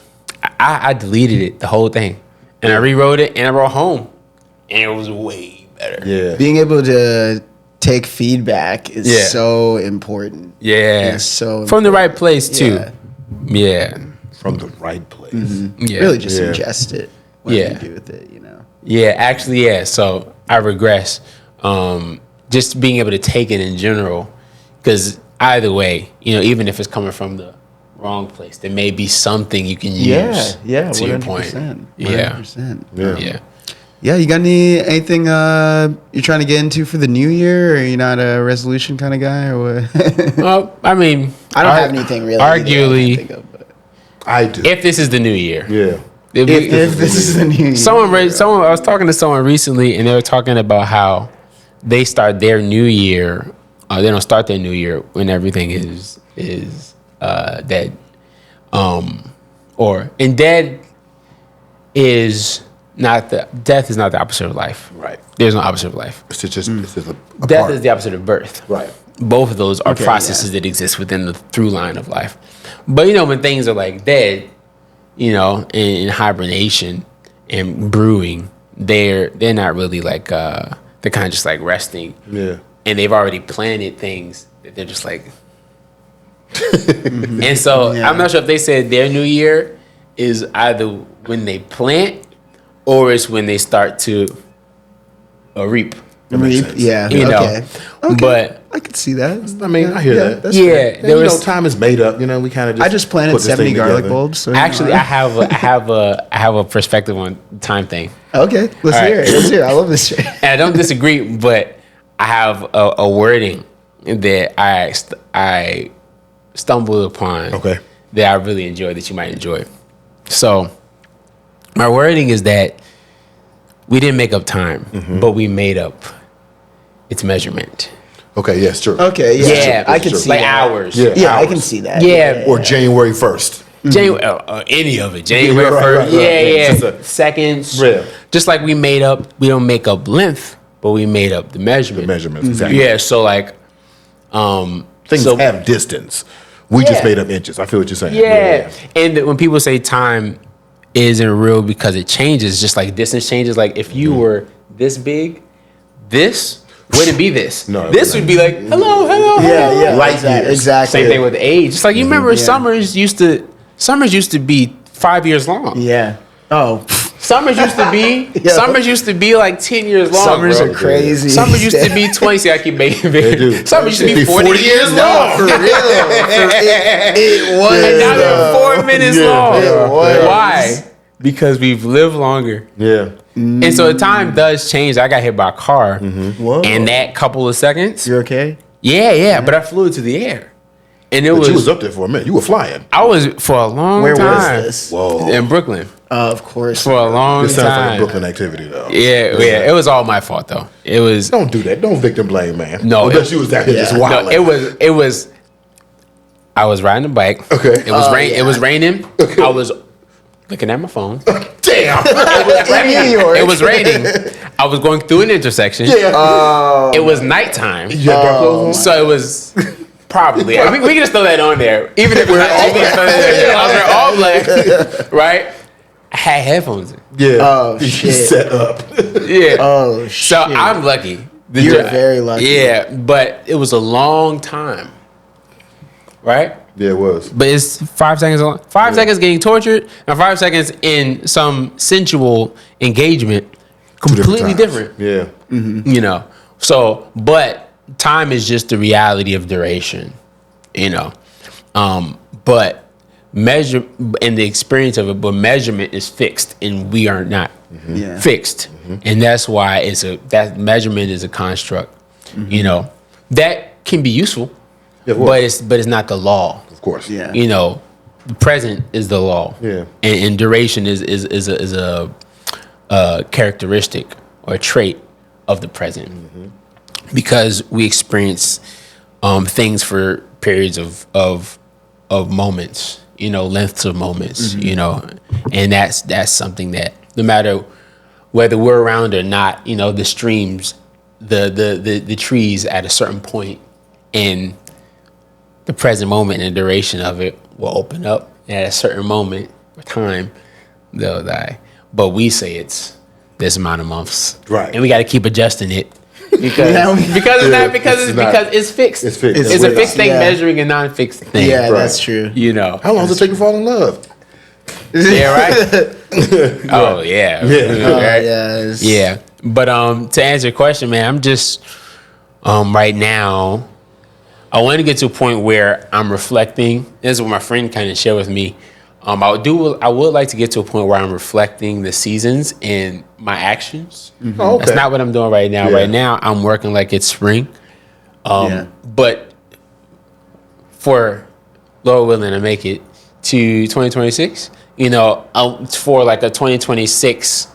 I deleted it, the whole thing. And I rewrote it and I wrote Home. And it was way better. Yeah. Being able to take feedback is Yeah. so important. Yeah. It's so From the right place, too. Yeah. Yeah. From the right place. Yeah. Really just Yeah. ingest it. What Yeah. you do with it, you know. Yeah, actually, yeah. So I regress. Just being able to take it in general, because either way, you know, even if it's coming from the wrong place, there may be something you can use. Yeah, to your point. 100%. Yeah. 100%. Yeah. Yeah, you got anything you're trying to get into for the new year? Or are you not a resolution kind of guy, or what? Well, I mean, I don't have anything really. Arguably, I can think of, but. I do. if this is the new year, Yeah. if this is the new year. someone, I was talking to someone recently, and they were talking about how they start their new year. They don't start their new year when everything is dead, and dead is not death is not the opposite of life. Right. There's no opposite of life. It's just a Death part. is the opposite of birth. Right. Both of those are Okay, processes that exist within the through line of life. But you know, when things are like dead, you know, in hibernation and brewing, they're not really like they're kind of just like resting. Yeah. And they've already planted things that they're just like. And so Yeah. I'm not sure if they said their new year is either when they plant or it's when they start to reap. Reap, yeah. You know, okay. but I could see that. I mean, I hear that. That's yeah, fair. And, you know, time is made up. You know, we kind of just. I just planted put this 70 thing garlic together. bulbs. So actually, I have a perspective on time thing, Okay, let's All hear right. it. Let's hear it. I love this shit. and I don't disagree, but I have a wording that I stumbled upon. Okay. That I really enjoy, that you might enjoy. So, my wording is that we didn't make up time, but we made up its measurement. Okay. Yes. True. Okay, yeah. Yeah, I can see like that. hours. Yeah. Yeah, I hours. can see that. Yeah. Or January 1st. January, any of it. January Yeah, right, 1st. right, right. Yeah, It's yeah. just a- Seconds. Yeah. Just like we don't make up length, but we made up the measurement. Measurements. Exactly. Yeah, so like, Things so- have distance. We just Yeah. made up inches. I feel what you're saying. yeah. And when people say time isn't real because it changes, just like distance changes. Like if you were this big, this wouldn't be this. No, it This would be like, hello, hello, Yeah, hello. yeah. Light exactly. years. Exactly. Same thing with age. It's like you remember Yeah. summers used to be 5 years long. Yeah. Oh, Summers used to be summers used to be like 10 years long. summers bro. are crazy. Summers used to be 20. See, I keep making do. Summers used to be 40 years No, long. for real. It was. And now they're 4 minutes long. It was. Why? Because we've lived longer. Yeah. And so the time does change. I got hit by a car. Whoa. And that couple of seconds. You're okay? Yeah. But I flew into the air. And it But was, you was up there for a minute. You were flying. I was for a long Where time. was this? Whoa. In Brooklyn. Of course. For a long This sounds like a time. Brooklyn activity, though. Yeah. It was all my fault though. It was Don't do that. Don't victim blame, man. No, Unless you was out here just Yeah. wilding. No, it was. I was riding a bike. Okay. It was rain. yeah. It was raining. I was looking at my phone. Damn. In New York. It was raining. I was going through an intersection. Yeah. It was nighttime. You had dark clothes on? So it was probably. I mean, we can just throw that on there, even if it's not. We can throw that in there. I was wearing all black, right? I had headphones in. Yeah. Oh, You shit. set up. Yeah. Oh shit! So I'm lucky. You're very lucky. Yeah, but it was a long time, right? Yeah, it was. But it's 5 seconds long. 5 seconds getting tortured and 5 seconds in some sensual engagement, completely different. Yeah. You know. So, but time is just the reality of duration. You know. But measure in the experience of it, but measurement is fixed, and we are not fixed, and that's why that measurement is a construct. You know, that can be useful, but it's not the law. Of course. Yeah. You know, the present is the law. Yeah. And duration is a characteristic or a trait of the present, because we experience things for periods of moments. You know, lengths of moments. You know, and that's something that no matter whether we're around or not, you know, the streams, the trees at a certain point in the present moment and the duration of it will open up, and at a certain moment of time they'll die. But we say it's this amount of months, right? And we got to keep adjusting it because it's fixed. It's fixed. It's a fixed thing measuring a non-fixed thing. Yeah, that's true. You know, How long does it take to fall in love? yeah, right. Oh yeah, Yes. yeah. But to answer your question, man, I'm just right now. I want to get to a point where I'm reflecting. This is what my friend kind of shared with me. I would like to get to a point where I'm reflecting the seasons and my actions. Oh, okay. That's not what I'm doing right now. Yeah. Right now, I'm working like it's spring. But for Lord willing to make it to 2026, you know, for like a 2026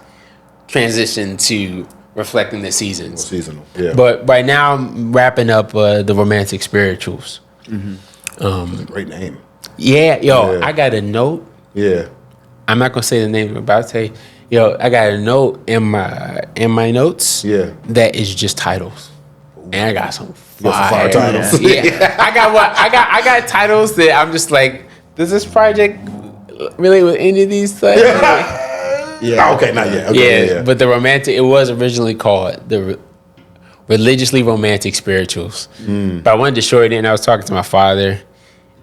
transition to reflecting the seasons. Seasonal, yeah. But right now, I'm wrapping up the romantic spirituals. Great name. Yeah, yo, Yeah. I got a note. Yeah. I'm not gonna say the name, but I'm about to say, yo, I got a note in my notes. Yeah. That is just titles, and I got some got some fire fire titles. Yeah, I got titles that I'm just like, does this project relate with any of these things? Yeah. Oh, okay, not yet. Okay, yeah. But the romantic, it was originally called the religiously romantic spirituals. But I wanted to shorten it, and I was talking to my father.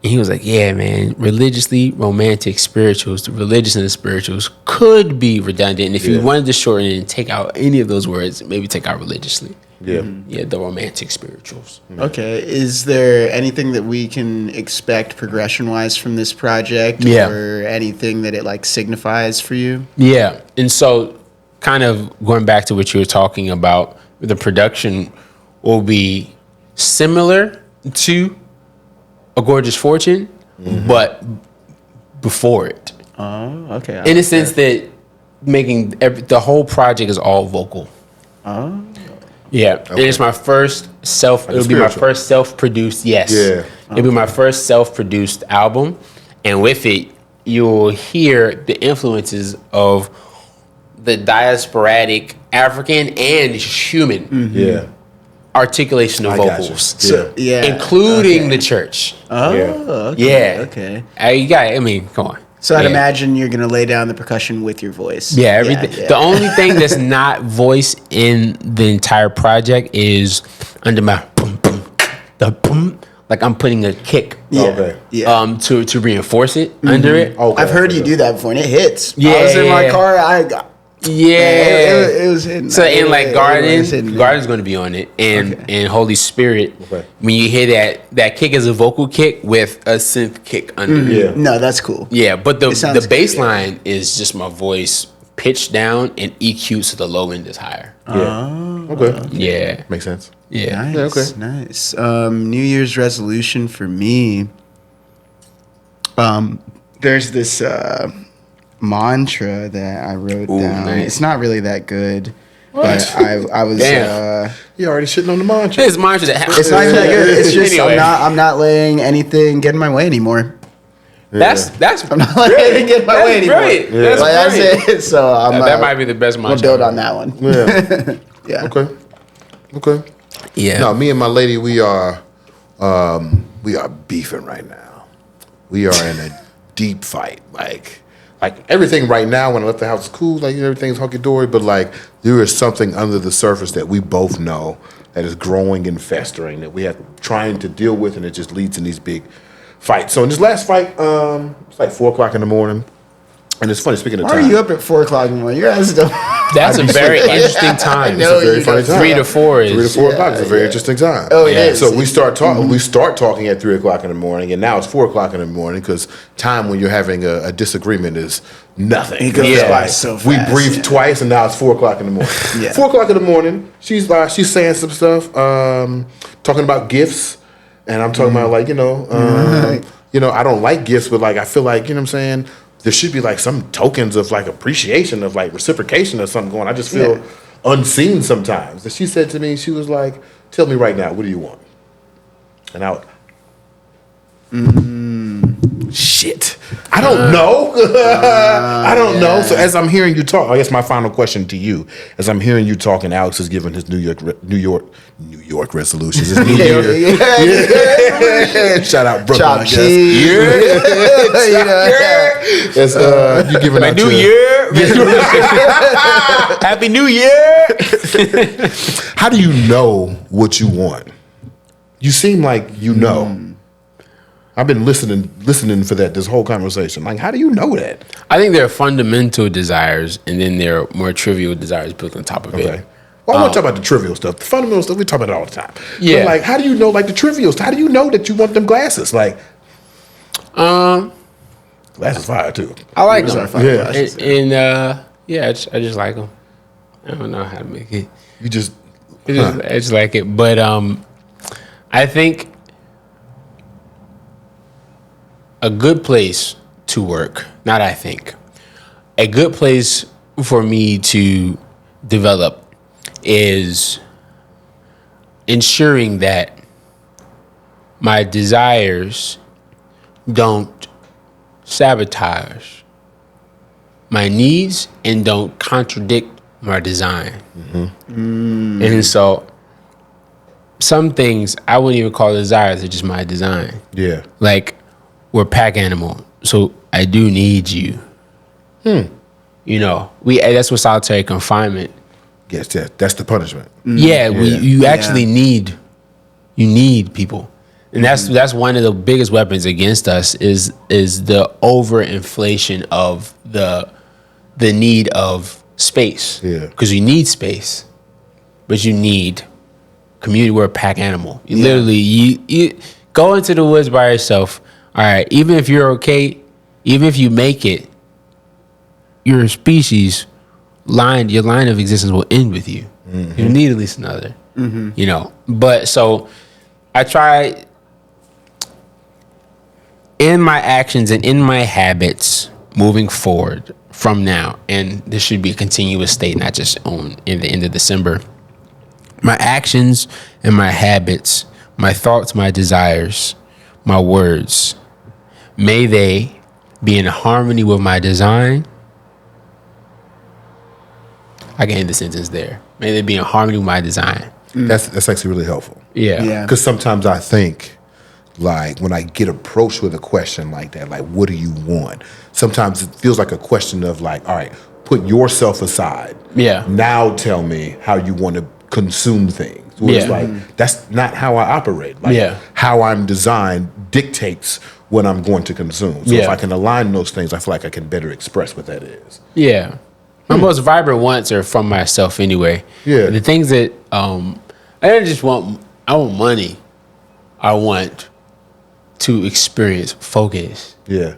And he was like, yeah, man, religiously romantic spirituals, the religious and the spirituals could be redundant. And if you wanted to shorten it and take out any of those words, maybe take out religiously. Yeah. Yeah, the romantic spirituals. Okay. Is there anything that we can expect progression-wise from this project? Yeah. Or anything that it like signifies for you? Yeah. And so kind of going back to what you were talking about, the production will be similar to A Gorgeous Fortune, but before it. Oh, okay. In the sense that making the whole project is all vocal. Oh. Yeah, and it's my first it'll be my first self-produced, yes. Yeah. It'll be my first self-produced album. And with it, you'll hear the influences of the diasporatic African and human Yeah. articulation of I got you. vocals. So, yeah. Including the church. Oh, Yeah. okay. Yeah. Okay. Come on. So I'd Yeah. imagine you're gonna lay down the percussion with your voice. Yeah, everything. Yeah. The only thing that's not voice in the entire project is under my boom, boom, the boom. Like I'm putting a kick, Yeah. Okay. Yeah. to reinforce it under it. Okay. I've heard you do that before, and it hits. Yeah, I was in my yeah. car. Yeah. It was hitting. So in like Garden's Garden. going to be on it, and Holy Spirit. Okay. When you hear that kick is a vocal kick with a synth kick under it. Yeah. No, that's cool. Yeah, but the sounds bass line is just my voice pitched down and EQ so the low end is higher. Yeah. Okay. Yeah. Makes sense. Yeah. Nice, Yeah, okay. nice. New Year's resolution for me. There's this mantra that I wrote down. nice. It's not really that good, but I was. Damn. You already shitting on the mantra. It's mantra that It's not even that good. It's just Anyway. I'm not letting anything get in my way anymore. That's I'm not letting anything get in my way anymore. brilliant. Yeah. That's Like, brilliant. that's it. So That might be the best We'll mantra. build on that one. Yeah. Yeah. Okay. Okay. Yeah. No, me and my lady, we are beefing right now. We are in a deep fight. Like like everything right now when I left the house is cool, like everything's hunky dory, but like there is something under the surface that we both know that is growing and festering that we have trying to deal with, and it just leads in these big fights. So in this last fight, it's like 4:00 in the morning, and it's funny speaking of time. Why are you up at 4:00 in the morning? Your ass is dumb. That's a very interesting time. It's a very funny time. 3 to 4 is 3 to 4 o'clock is a very interesting time. Oh, it is. So we start talking. We start talking at 3:00 in the morning, and now it's 4:00 in the morning because time when you're having a disagreement is nothing. It goes by so fast. We breathed twice, and now it's 4:00 in the morning. 4:00 in the morning. She's saying some stuff, talking about gifts, and I'm talking about like I don't like gifts, but like I feel like what I'm saying. There should be like some tokens of like appreciation of like reciprocation or something going. I just feel unseen sometimes. And she said to me, she was like, "Tell me right now, what do you want?" And I would, shit, I don't know. I don't know. So as I'm hearing you talk, I guess my final question to you, as I'm hearing you talk, and Alex is giving his New York resolutions. His New Year. Shout out Brooklyn. You giving my out New Year. Happy New Year. How do you know what you want? You seem like you know. I've been listening for that this whole conversation. Like, how do you know that? I think there are fundamental desires, and then there are more trivial desires built on top of it. Well, I want to talk about the trivial stuff. The fundamental stuff, we talk about it all the time. Yeah. But like, how do you know, like, the trivial stuff? How do you know that you want them glasses? Like, glasses fire, too. I like them. Yeah. I just like them. I don't know how to make it. You just... I just like it. But I think a good place to work, a good place for me to develop is ensuring that my desires don't sabotage my needs and don't contradict my design. And so some things I wouldn't even call desires, they're just my design. Yeah. Like, we're a pack animal, so I do need you. That's what solitary confinement. Yes, that's the punishment. You actually need people. And that's one of the biggest weapons against us is the overinflation of the need of space. Yeah. Because you need space, but you need community. We're a pack animal. You literally you go into the woods by yourself. All right, even if you're okay, even if you make it, your species your line of existence will end with you. You need at least another. But so I try in my actions and in my habits moving forward from now, and this should be a continuous state, not just in the end of December. My actions and my habits, my thoughts, my desires, my words, may they be in harmony with my design. I can end the sentence there. May they be in harmony with my design. That's actually really helpful. Yeah. Because sometimes I think, like, when I get approached with a question like that, like, what do you want? Sometimes it feels like a question of, like, all right, put yourself aside. Yeah. Now tell me how you want to consume things. Where it's like, that's not how I operate. Like, how I'm designed dictates what I'm going to consume. So if I can align those things, I feel like I can better express what that is. Yeah. My most vibrant wants are from myself anyway. Yeah. The things that I don't just want money. I want to experience focus. Yeah.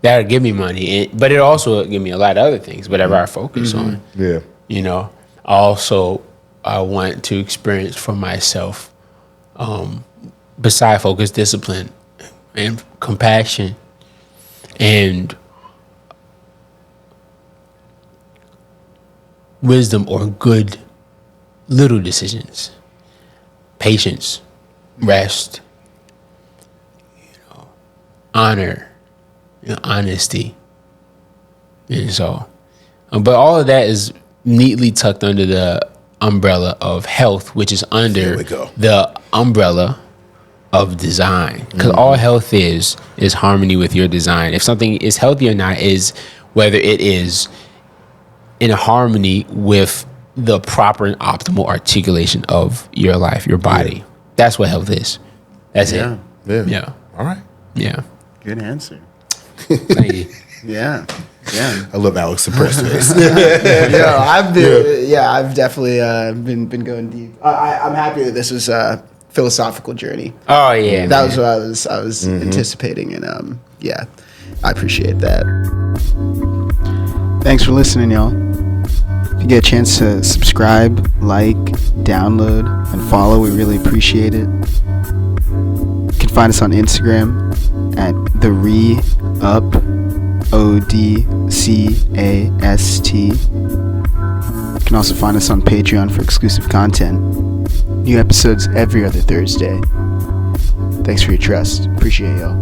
That'll give me money, but it also give me a lot of other things, whatever I focus on. Yeah. Also, I want to experience for myself, beside focus, discipline, and compassion, and wisdom or good little decisions, patience, rest, honor, honesty, and so. But all of that is neatly tucked under the umbrella of health, which is under the umbrella of design. Because all health is harmony with your design. If something is healthy or not is whether it is in harmony with the proper and optimal articulation of your life, your body. Yeah. That's what health is. That's it. Yeah. All right. Yeah. Good answer. Thank you. Yeah. I love Alex suppressed face. I've definitely been going deep. I'm happy that this was a philosophical journey. Oh yeah, that was what I was anticipating, and I appreciate that. Thanks for listening, y'all. If you get a chance to subscribe, like, download, and follow, we really appreciate it. You can find us on Instagram at ODCAST. You can also find us on Patreon for exclusive content. New episodes every other Thursday. Thanks for your trust. Appreciate y'all.